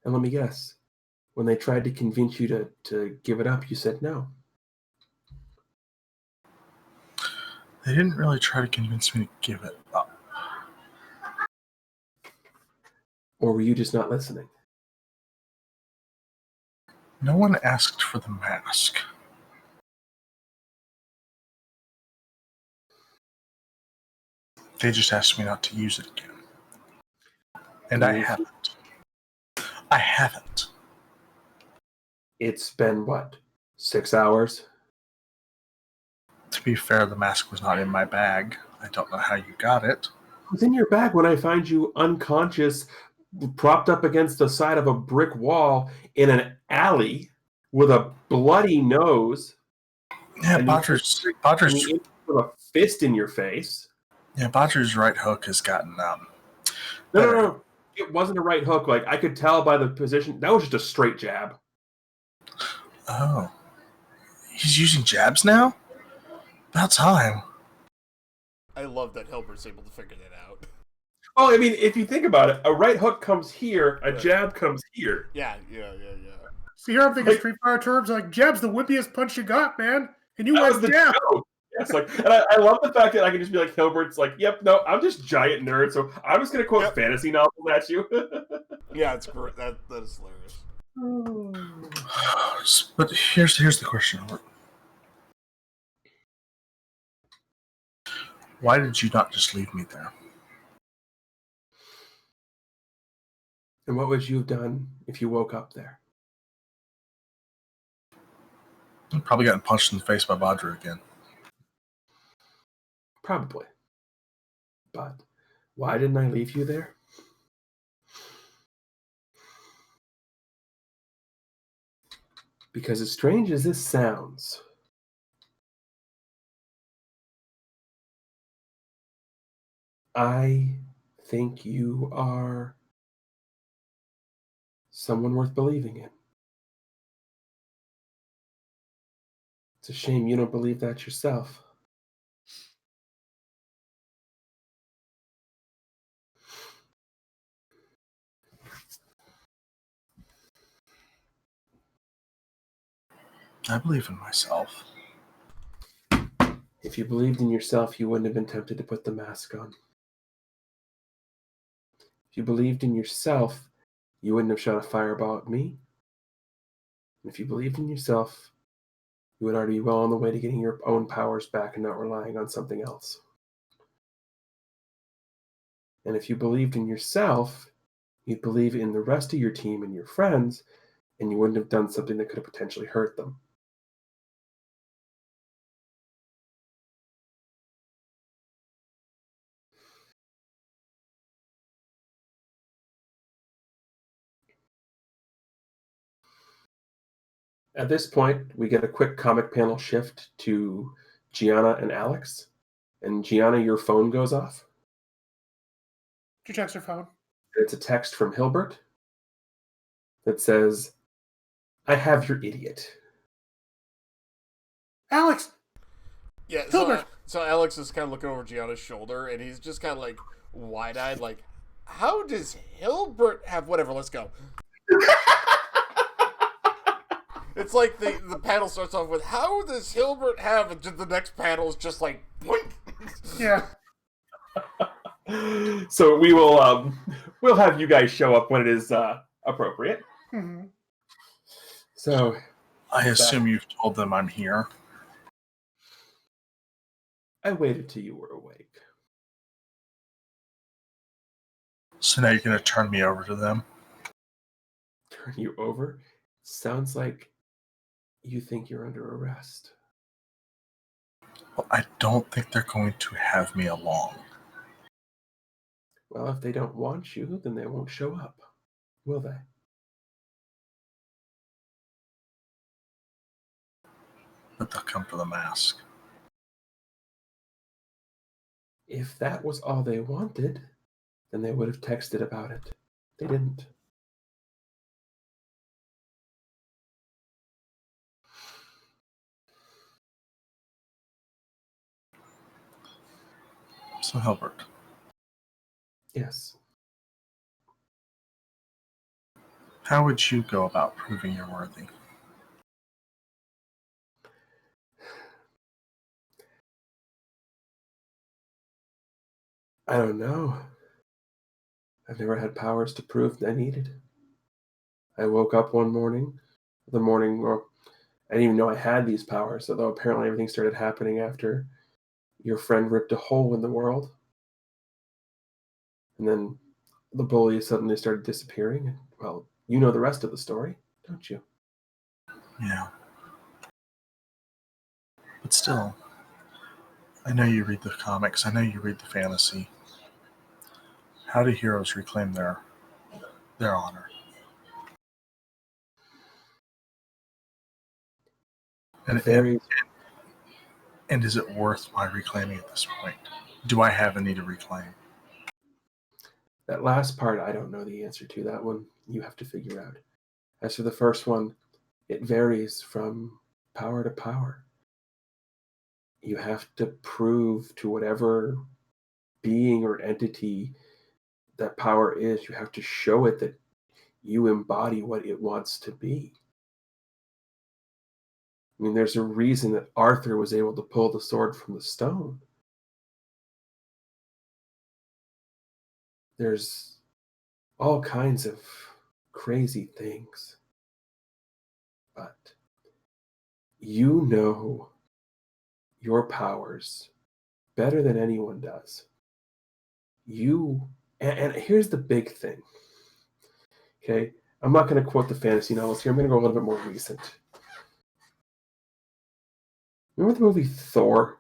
And let me guess, when they tried to convince you to give it up, you said no. They didn't really try to convince me to give it up. Or were you just not listening? No one asked for the mask. They just asked me not to use it again. And I haven't. I haven't. It's been, what, 6 hours? To be fair, the mask was not in my bag. I don't know how you got it. It was in your bag when I find you unconscious, propped up against the side of a brick wall in an alley with a bloody nose. Yeah, and Bodger's with a fist in your face. Yeah, Bodger's right hook has gotten No. It wasn't a right hook. Like, I could tell by the position. That was just a straight jab. Oh. He's using jabs now? About time. I love that Hilbert's able to figure that out. Well, I mean, if you think about it, a right hook comes here, a jab comes here. Yeah. So here I'm thinking Street Fighter terms like jab's the whippiest punch you got, man. And you That went was the jab. joke. Yes, like, and I love the fact that I can just be like, Hilbert's like, yep, no, I'm just giant nerd, so I'm just gonna quote fantasy novels at you. Yeah, it's great. That is hilarious. But here's the question, Albert. Why did you not just leave me there? And what would you have done if you woke up there? I've probably gotten punched in the face by Bodger again. Probably. But why didn't I leave you there? Because as strange as this sounds, I think you are someone worth believing in. It's a shame you don't believe that yourself. I believe in myself. If you believed in yourself, you wouldn't have been tempted to put the mask on. If you believed in yourself, you wouldn't have shot a fireball at me. And if you believed in yourself, you would already be well on the way to getting your own powers back and not relying on something else. And if you believed in yourself, you'd believe in the rest of your team and your friends, and you wouldn't have done something that could have potentially hurt them. At this point, we get a quick comic panel shift to Gianna and Alex. And Gianna, your phone goes off. She checks her phone. It's a text from Hilbert that says, I have your idiot. Alex! Yeah, Hilbert! So Alex is kind of looking over Gianna's shoulder, and he's just kind of like wide-eyed, like, how does Hilbert have whatever? Let's go. It's like the panel starts off with, how does Hilbert have, and the next panel is just like, boink. Yeah. So we will we'll have you guys show up when it is appropriate. Mm-hmm. So I assume you've told them I'm here. I waited till you were awake. So now you're going to turn me over to them? Turn you over? Sounds like you think you're under arrest. Well, I don't think they're going to have me along. Well, if they don't want you, then they won't show up, will they? But they'll come for the mask. If that was all they wanted, then they would have texted about it. They didn't. So, Hilbert, Yes. how would you go about proving you're worthy? I don't know. I've never had powers to prove I needed. I woke up one morning, or I didn't even know I had these powers, although apparently everything started happening after your friend ripped a hole in the world. And then the bully suddenly started disappearing. And, well, you know the rest of the story, don't you? Yeah. But still, I know you read the comics. I know you read the fantasy. How do heroes reclaim their honor? And is it worth my reclaiming at this point? Do I have any to reclaim? That last part, I don't know the answer to. That one, you have to figure out. As for the first one, it varies from power to power. You have to prove to whatever being or entity that power is, you have to show it that you embody what it wants to be. I mean, there's a reason that Arthur was able to pull the sword from the stone. There's all kinds of crazy things. But you know your powers better than anyone does. And here's the big thing. Okay, I'm not going to quote the fantasy novels here. I'm going to go a little bit more recent. Remember the movie Thor?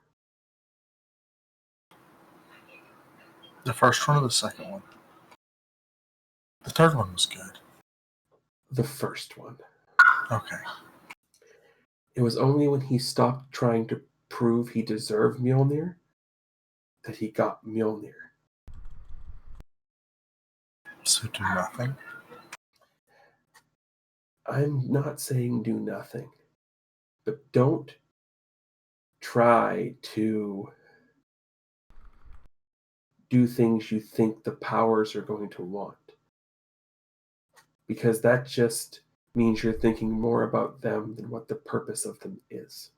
The first one or the second one? The third one was good. The first one. Okay. It was only when he stopped trying to prove he deserved Mjolnir that he got Mjolnir. So do nothing? I'm not saying do nothing, but don't try to do things you think the powers are going to want. Because that just means you're thinking more about them than what the purpose of them is.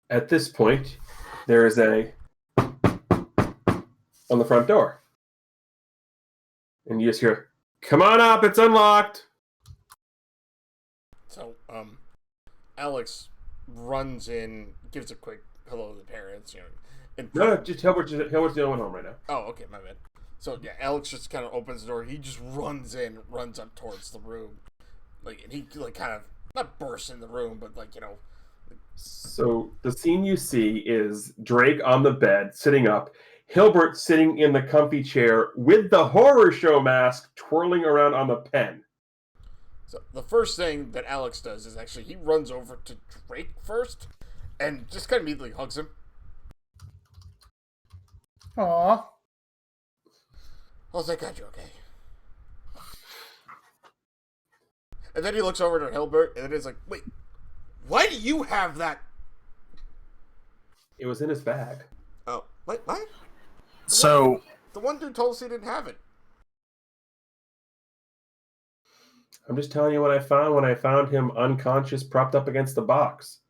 At this point, there is a on the front door. And you just hear, "Come on up, it's unlocked." So, Alex runs in, gives a quick hello to the parents, and No, just Hilbert's the only one home right now. oh, okay, my bad. So yeah, Alex just kind of opens the door. He just runs up towards the room, and he kind of not bursts in the room, but So the scene you see is Drake on the bed, sitting up, Hilbert sitting in the comfy chair with the horror show mask twirling around on the pen. So the first thing that Alex does is actually he runs over to Drake first, and just kind of immediately hugs him. Aw. Oh, thank God you're okay. And then he looks over to Hilbert, and then he's like, "Wait, why do you have that?" It was in his bag. Oh, what? So The one dude told us he didn't have it. I'm just telling you what I found when I found him unconscious, propped up against the box.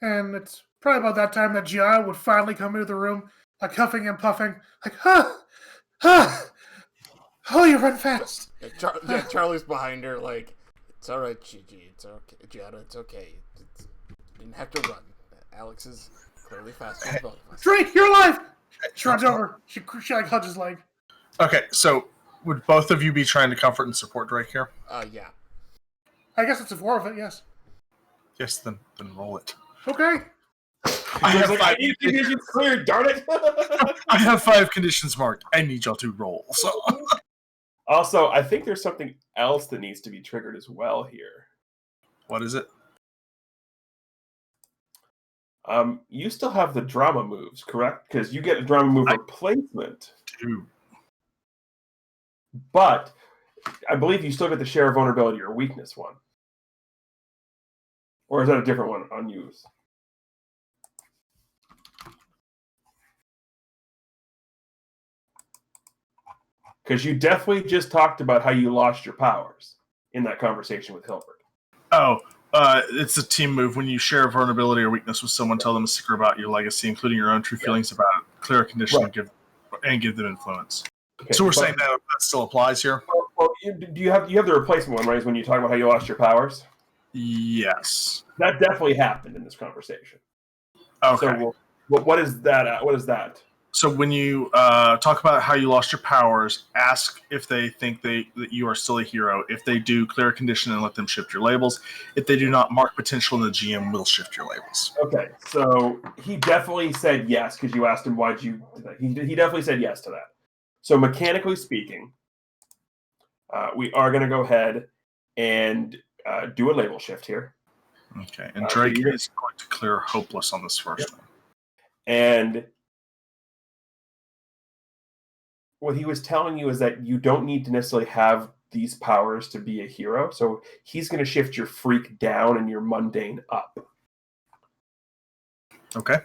And it's probably about that time that Gianna would finally come into the room, like huffing and puffing, like, huh, oh, you run fast. Yeah, Charlie's behind her, like, "It's all right, Gigi. It's okay, Gianna. It's okay. You didn't have to run. Alex is clearly faster than both of us." Drake, you're alive! She runs over. She like hugs his leg. okay, so would both of you be trying to comfort and support Drake here? Yeah. I guess it's a 4 of it, yes. Yes, then roll it. Okay. I have I need conditions cleared, darn it! I have 5 conditions marked. I need y'all to roll. So Also, I think there's something else that needs to be triggered as well here. what is it? You still have the drama moves, correct? Because you get a drama move replacement. 2. But I believe you still get the share vulnerability or weakness one. Or is that a different one unused? Because you definitely just talked about how you lost your powers in that conversation with Hilbert. Oh, it's a team move. When you share a vulnerability or weakness with someone, tell them a secret about your legacy, including your own true feelings about it. Clear a condition and give them influence. Okay, So we're saying that still applies here? Well, you have the replacement one, right? Is when you talk about how you lost your powers. Yes. That definitely happened in this conversation. Okay. So what is that? What is that? So when you talk about how you lost your powers, ask if they think that you are still a hero. If they do, clear a condition and let them shift your labels. If they do not, mark potential and the GM will shift your labels. Okay, so he definitely said yes because you asked him why'd you do that. He definitely said yes to that. So mechanically speaking, we are going to go ahead and do a label shift here. Okay, and Drake is going to clear hopeless on this first one. And what he was telling you is that you don't need to necessarily have these powers to be a hero. So he's going to shift your freak down and your mundane up. Okay.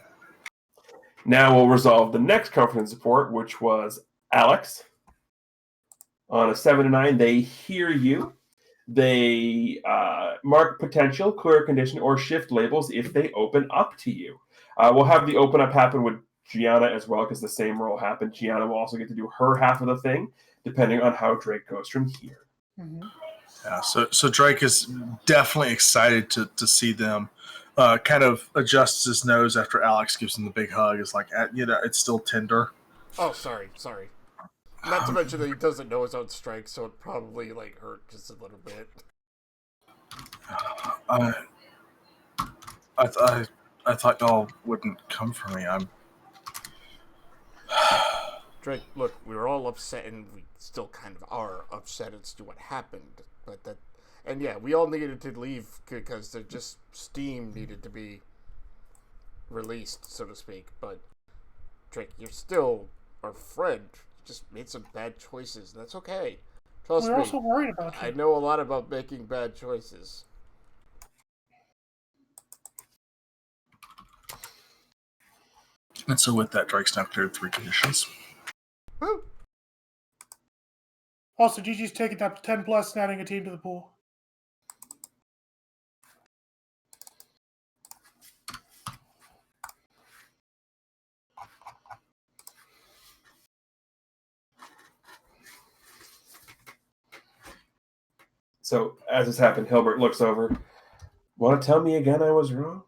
Now we'll resolve the next confidence support, which was Alex. On a 7 to 9, they hear you. They mark potential, clear condition, or shift labels if they open up to you. We'll have the open up happen with Gianna as well, because the same roll happened. Gianna will also get to do her half of the thing, depending on how Drake goes from here. Mm-hmm. Yeah, so Drake is definitely excited to see them. Kind of adjusts his nose after Alex gives him the big hug. It's like, it's still tender. Oh, sorry. Not to mention that he doesn't know his own strength, so it probably hurt just a little bit. I thought y'all wouldn't come for me. Drake, look, we were all upset, and we still kind of are upset as to what happened. And yeah, we all needed to leave because steam needed to be released, so to speak. But Drake, you're still our friend. You just made some bad choices, and that's okay. Trust me. We're also worried about you. I know a lot about making bad choices. And so with that, Drake's now cleared 3 conditions. Woo! Also, Gigi's taking up to 10 plus and adding a team to the pool. So as this happened, Hilbert looks over. Want to tell me again I was wrong?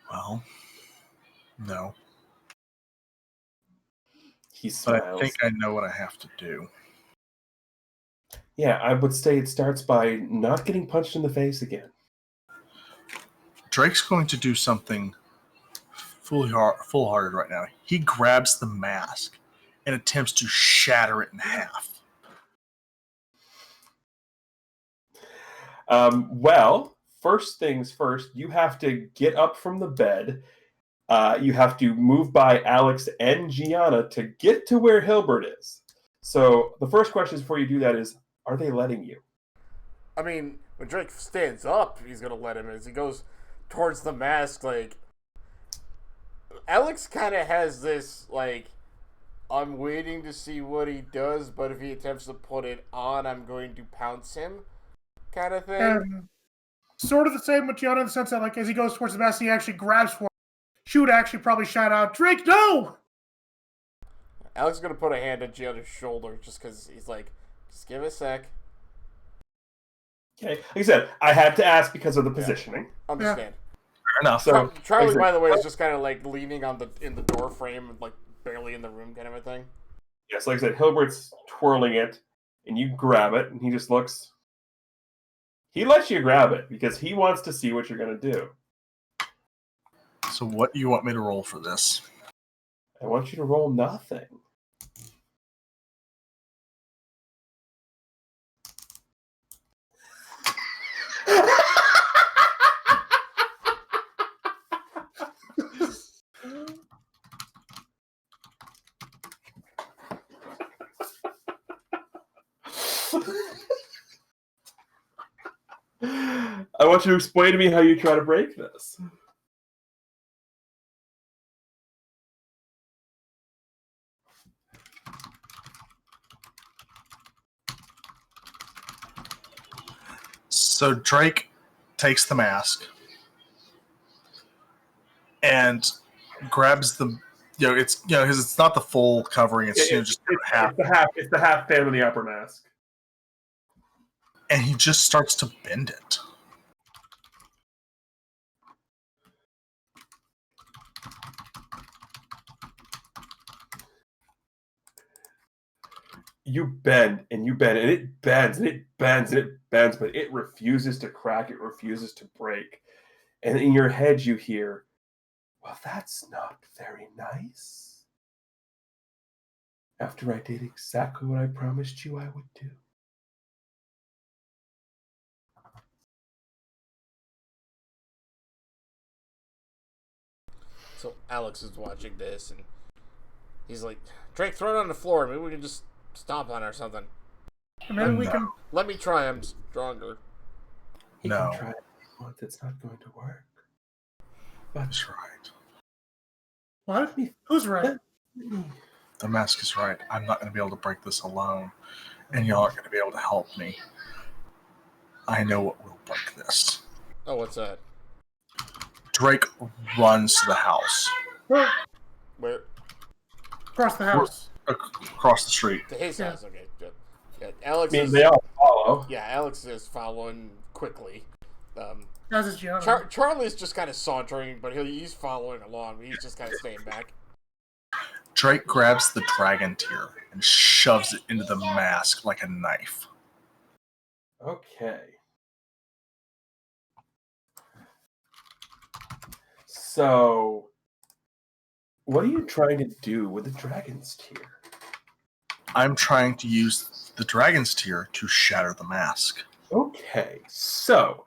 Well, no. He smiles. But I think I know what I have to do. Yeah, I would say it starts by not getting punched in the face again. Drake's going to do something full-hearted right now. He grabs the mask and attempts to shatter it in half. Well, first things first, you have to get up from the bed. You have to move by Alex and Gianna to get to where Hilbert is. So the first question before you do that is, are they letting you? I mean, when Drake stands up, he's going to let him. As he goes towards the mask, Alex kind of has this, I'm waiting to see what he does, but if he attempts to put it on, I'm going to pounce him kind of thing. Sort of the same with Gianna in the sense that, as he goes towards the mask, he actually grabs for it. She would actually probably shout out, Drake, no! Alex is going to put a hand on Gianna's shoulder just because he's like, just give it a sec. Okay, like I said, I had to ask because of the positioning. Understand. Fair enough. So Charlie, by the way, is just kind of leaning in the door frame, barely in the room kind of a thing. Yes, like I said, Hilbert's twirling it, and you grab it, and he just looks. He lets you grab it because he wants to see what you're going to do. So what do you want me to roll for this? I want you to roll nothing. I want you to explain to me how you try to break this. So Drake takes the mask and grabs the, it's, because it's not the full covering. It's, just half. It's the half fan of the upper mask. And he just starts to bend it. You bend and you bend, and it bends and it bends and it bends, but it refuses to crack. It refuses to break. And in your head, you hear, well, that's not very nice. After I did exactly what I promised you I would do. So Alex is watching this, and he's like, Drake, throw it on the floor. Maybe we can just stomp on it or something. Maybe we can. Let me try. I'm stronger. He No. can try it once. It's not going to work. That's right. What? Who's right? The mask is right. I'm not going to be able to break this alone, and y'all aren't going to be able to help me. I know what will break this. Oh, what's that? Drake runs to the house. Well, Where? across the house. Across the street. To his Yeah. house. Okay, good. Yeah, Alex I mean, is. they all follow. Yeah, Alex is following quickly. As is Gianna. Charlie's just kind of sauntering, but he's following along. He's just kind of staying back. Drake grabs the dragon tear and shoves it into the mask like a knife. Okay. So, what are you trying to do with the dragon's tear? I'm trying to use the dragon's tear to shatter the mask. Okay, so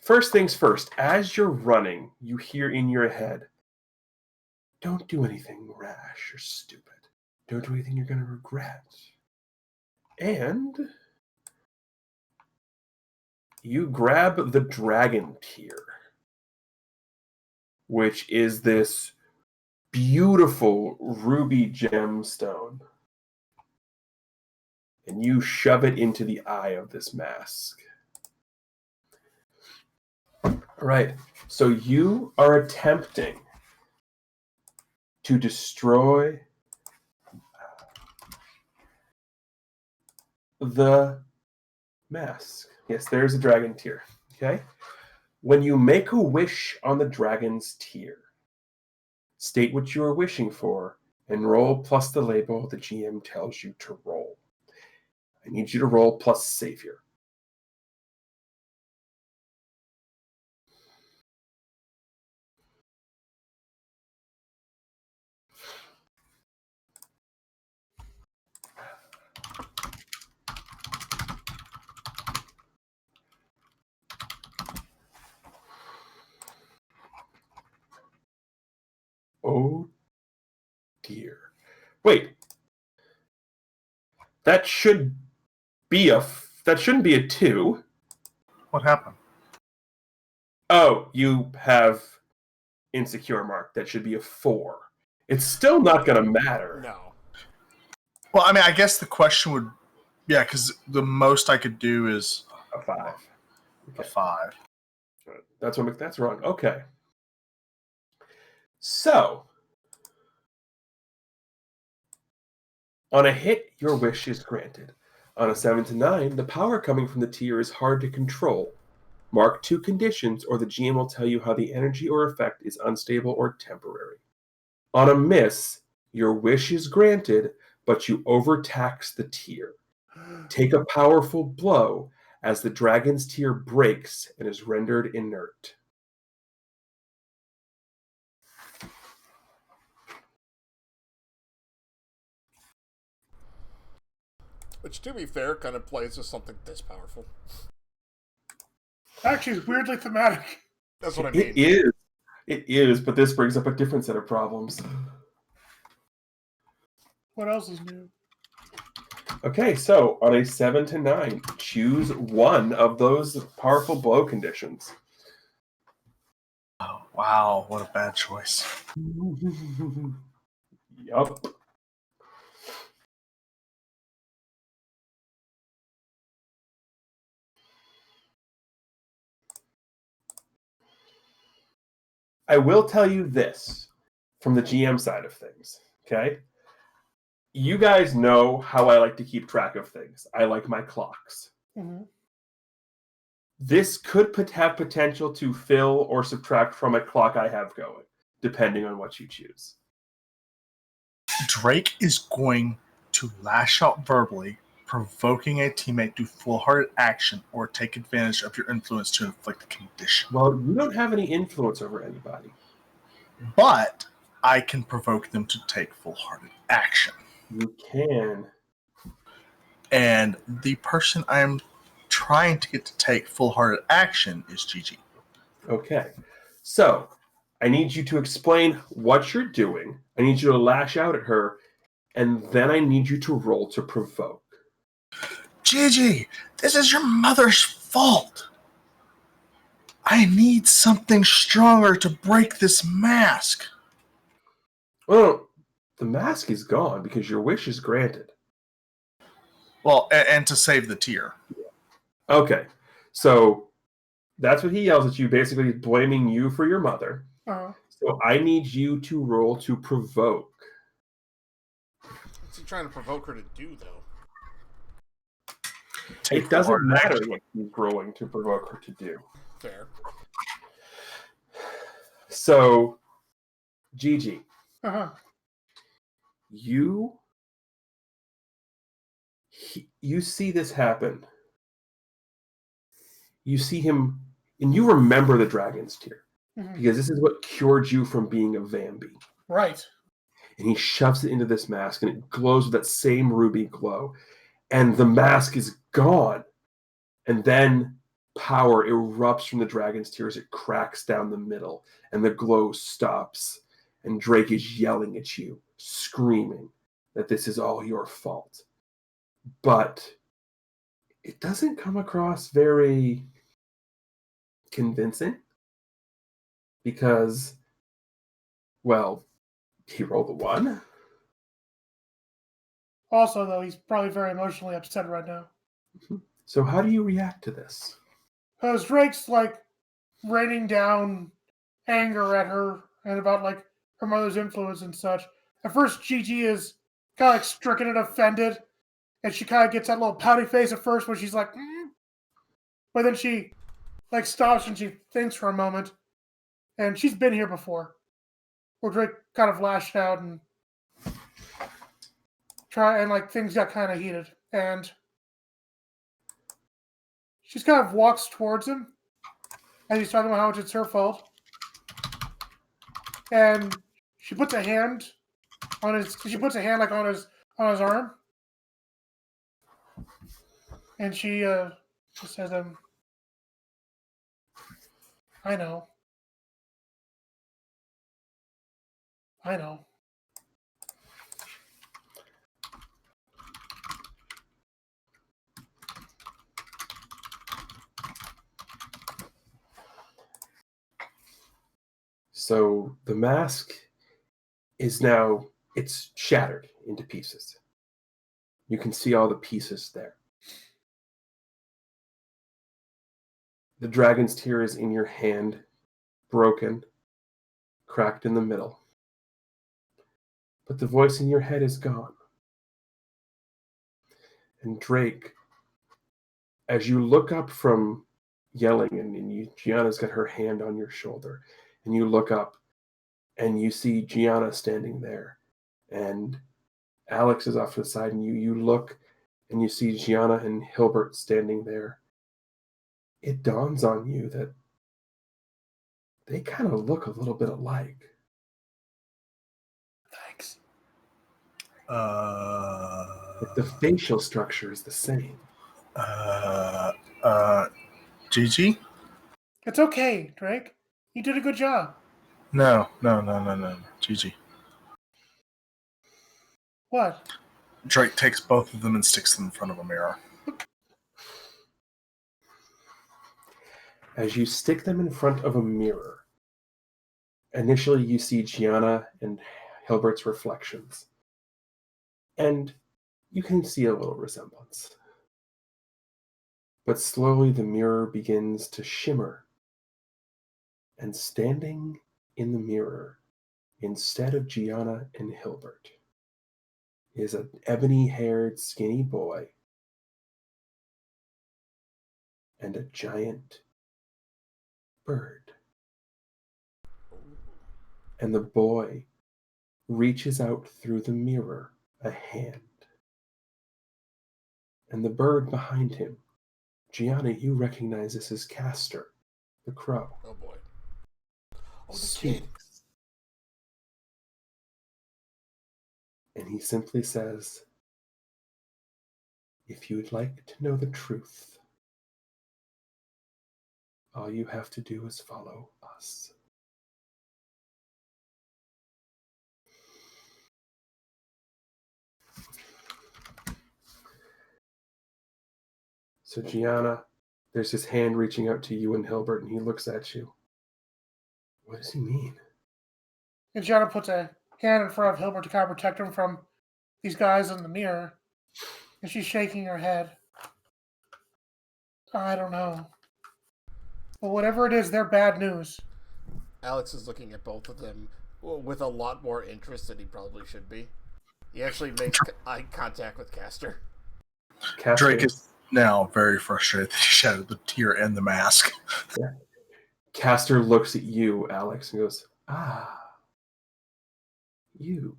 first things first, as you're running, you hear in your head, don't do anything rash or stupid. Don't do anything you're going to regret. And you grab the dragon tear, which is this beautiful ruby gemstone, and you shove it into the eye of this mask. All right, so you are attempting to destroy the mask. Yes, there's a dragon tear. Okay? When you make a wish on the dragon's tear, state what you are wishing for and roll plus the label the GM tells you to roll. I need you to roll plus Savior. Oh dear. Wait. That shouldn't be a 2. What happened? Oh, you have insecure mark. That should be a 4. It's still not going to matter. No. Well, I mean, I guess the question would, because the most I could do is A 5. a 5. That's wrong. Okay. So, on a hit, your wish is granted. On a 7 to 9, the power coming from the tear is hard to control. Mark 2 conditions, or the GM will tell you how the energy or effect is unstable or temporary. On a miss, your wish is granted, but you overtax the tear. Take a powerful blow as the dragon's tear breaks and is rendered inert. Which, to be fair, kind of plays with something this powerful. Actually, it's weirdly thematic. That's what I mean. It is, but this brings up a different set of problems. What else is new? Okay, so on a 7 to 9, choose one of those powerful blow conditions. Oh, wow, what a bad choice. Yup. I will tell you this from the GM side of things, okay? You guys know how I like to keep track of things. I like my clocks. Mm-hmm. This could have potential to fill or subtract from a clock I have going, depending on what you choose. Drake is going to lash out verbally, provoking a teammate to full-hearted action or take advantage of your influence to inflict a condition. Well, you don't have any influence over anybody. But I can provoke them to take full-hearted action. You can. And the person I'm trying to get to take full-hearted action is Gigi. Okay. So, I need you to explain what you're doing. I need you to lash out at her, and then I need you to roll to provoke. Gigi, this is your mother's fault. I need something stronger to break this mask. Well, the mask is gone because your wish is granted. Well, and to save the tear. Okay. So, that's what he yells at you, basically blaming you for your mother. Uh-huh. So, I need you to roll to provoke. What's he trying to provoke her to do, though? It doesn't matter what he's rolling to provoke her to do. Fair. So, Gigi, Uh-huh. you see this happen. You see him, and you remember the dragon's tear, Mhm. because this is what cured you from being a Vambi. Right. And he shoves it into this mask, and it glows with that same ruby glow. And the mask is gone. And then power erupts from the dragon's tear as it cracks down the middle, and the glow stops. And Drake is yelling at you, screaming that this is all your fault. But it doesn't come across very convincing because, well, he rolled a 1. Also, though, he's probably very emotionally upset right now. So how do you react to this? Because Drake's, like, raining down anger at her and about, like, her mother's influence and such. At first, Gigi is kind of, like, stricken and offended. And she kind of gets that little pouty face at first when she's like, mm. But then she, like, stops and she thinks for a moment. And she's been here before. Where Drake kind of lashed out and like, things got kind of heated. And she just kind of walks towards him as he's talking about how much it's her fault. And she puts a hand on his. She puts a hand like on his arm, and she just says, "I know, I know." So the mask is now, it's shattered into pieces. You can see all the pieces there. The dragon's tear is in your hand, broken, cracked in the middle. But the voice in your head is gone. And Drake, as you look up from yelling, and Gianna's got her hand on your shoulder, and you look up, and you see Gianna standing there, and Alex is off to the side, and you look, and you see Gianna and Hilbert standing there, it dawns on you that they kind of look a little bit alike. Thanks. Like the facial structure is the same. Gigi? It's okay, Drake. You did a good job. No. Gigi. What? Drake takes both of them and sticks them in front of a mirror. As you stick them in front of a mirror, initially you see Gianna and Hilbert's reflections. And you can see a little resemblance. But slowly the mirror begins to shimmer. And standing in the mirror, instead of Gianna and Hilbert, is an ebony-haired, skinny boy and a giant bird. And the boy reaches out through the mirror a hand. And the bird behind him, Gianna, you recognize this as Castor, the crow. Oh boy. Oh, the kid. Speaks. And he simply says, if you'd like to know the truth, all you have to do is follow us. So Gianna, there's his hand reaching out to you and Hilbert, and he looks at you. What does he mean? And Gianna puts a hand in front of Hilbert to kind of protect him from these guys in the mirror. And she's shaking her head. I don't know. But whatever it is, they're bad news. Alex is looking at both of them with a lot more interest than he probably should be. He actually makes eye contact with Castor. Castor, Drake is now very frustrated that he shattered the tear and the mask. Yeah. Castor looks at you, Alex, and goes, you.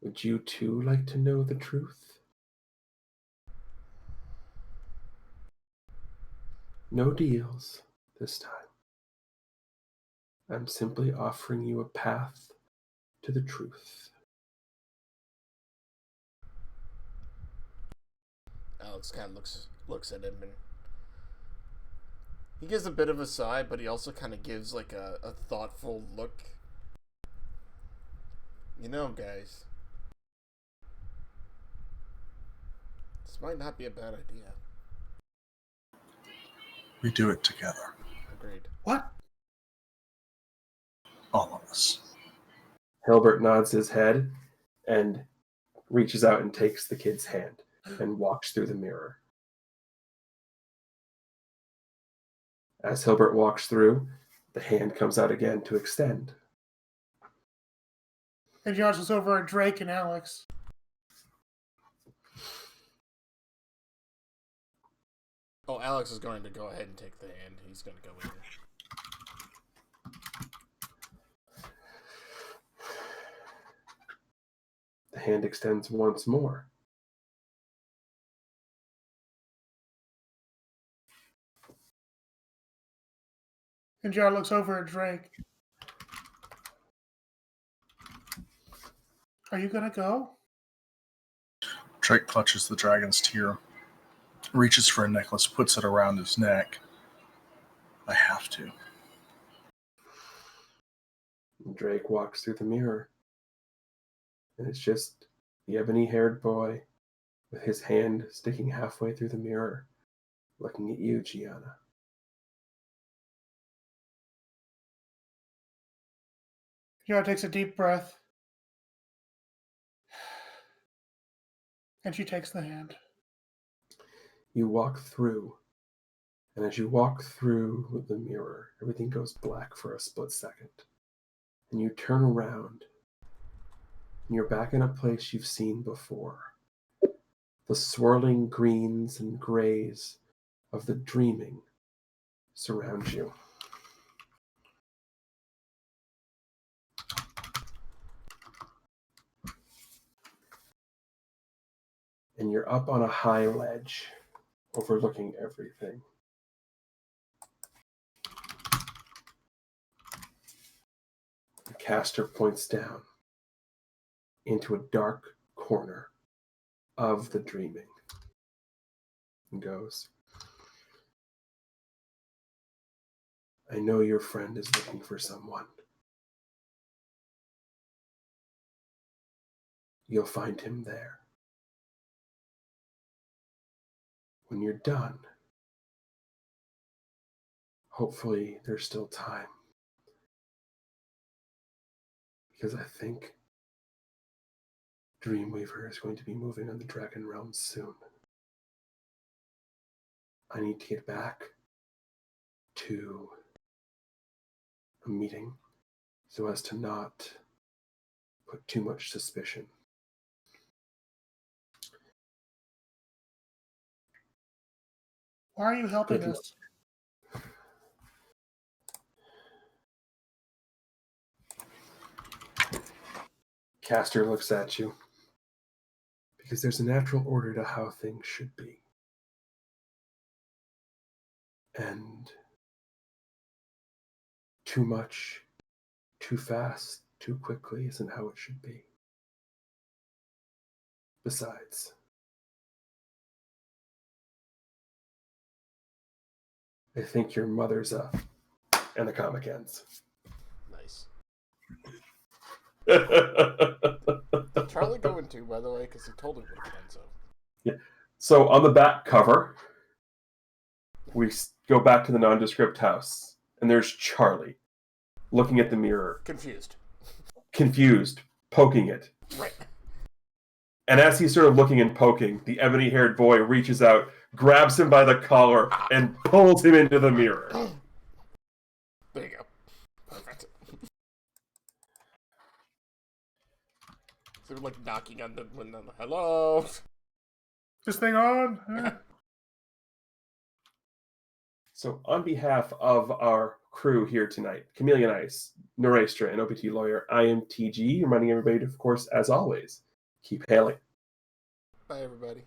Would you too like to know the truth? No deals this time. I'm simply offering you a path to the truth. Alex kind of looks at him and he gives a bit of a sigh, but he also kind of gives like a thoughtful look. You know, guys, this might not be a bad idea. We do it together. Agreed. What? All of us. Hilbert nods his head and reaches out and takes the kid's hand and walks through the mirror. As Hilbert walks through, the hand comes out again to extend. And Gianna looks over at Drake and Alex. Oh, Alex is going to go ahead and take the hand. He's going to go with it. The hand extends once more. And Gianna looks over at Drake. Are you gonna go? Drake clutches the dragon's tear, reaches for a necklace, puts it around his neck. I have to. Drake walks through the mirror. And it's just the ebony-haired boy with his hand sticking halfway through the mirror, looking at you, Gianna. Gianna takes a deep breath. And she takes the hand. You walk through, and as you walk through the mirror, everything goes black for a split second. And you turn around, and you're back in a place you've seen before. The swirling greens and grays of the dreaming surround you. and you're up on a high ledge overlooking everything. The caster points down into a dark corner of the dreaming and goes, I know your friend is looking for someone. You'll find him there. When you're done, hopefully there's still time. Because I think Dreamweaver is going to be moving on the Dragon Realm soon. I need to get back to a meeting so as to not put too much suspicion. Why are you helping Good us? Caster looks at you. Because there's a natural order to how things should be. And too much, too fast, too quickly isn't how it should be. Besides, I think your mother's up. And the comic ends. Nice. Charlie going too, by the way, because he totally would have done so. Yeah. So on the back cover, we go back to the nondescript house, and there's Charlie looking at the mirror. Confused, poking it. Right. And as he's sort of looking and poking, the ebony-haired boy reaches out, grabs him by the collar, and pulls him into the mirror. There you go. Perfect. So we're like knocking on the window. Hello? This thing on? So on behalf of our crew here tonight, Chameleon Ice, Norestra, and OPT Lawyer, I am TG, reminding everybody to, of course, as always, keep hailing. Bye, everybody.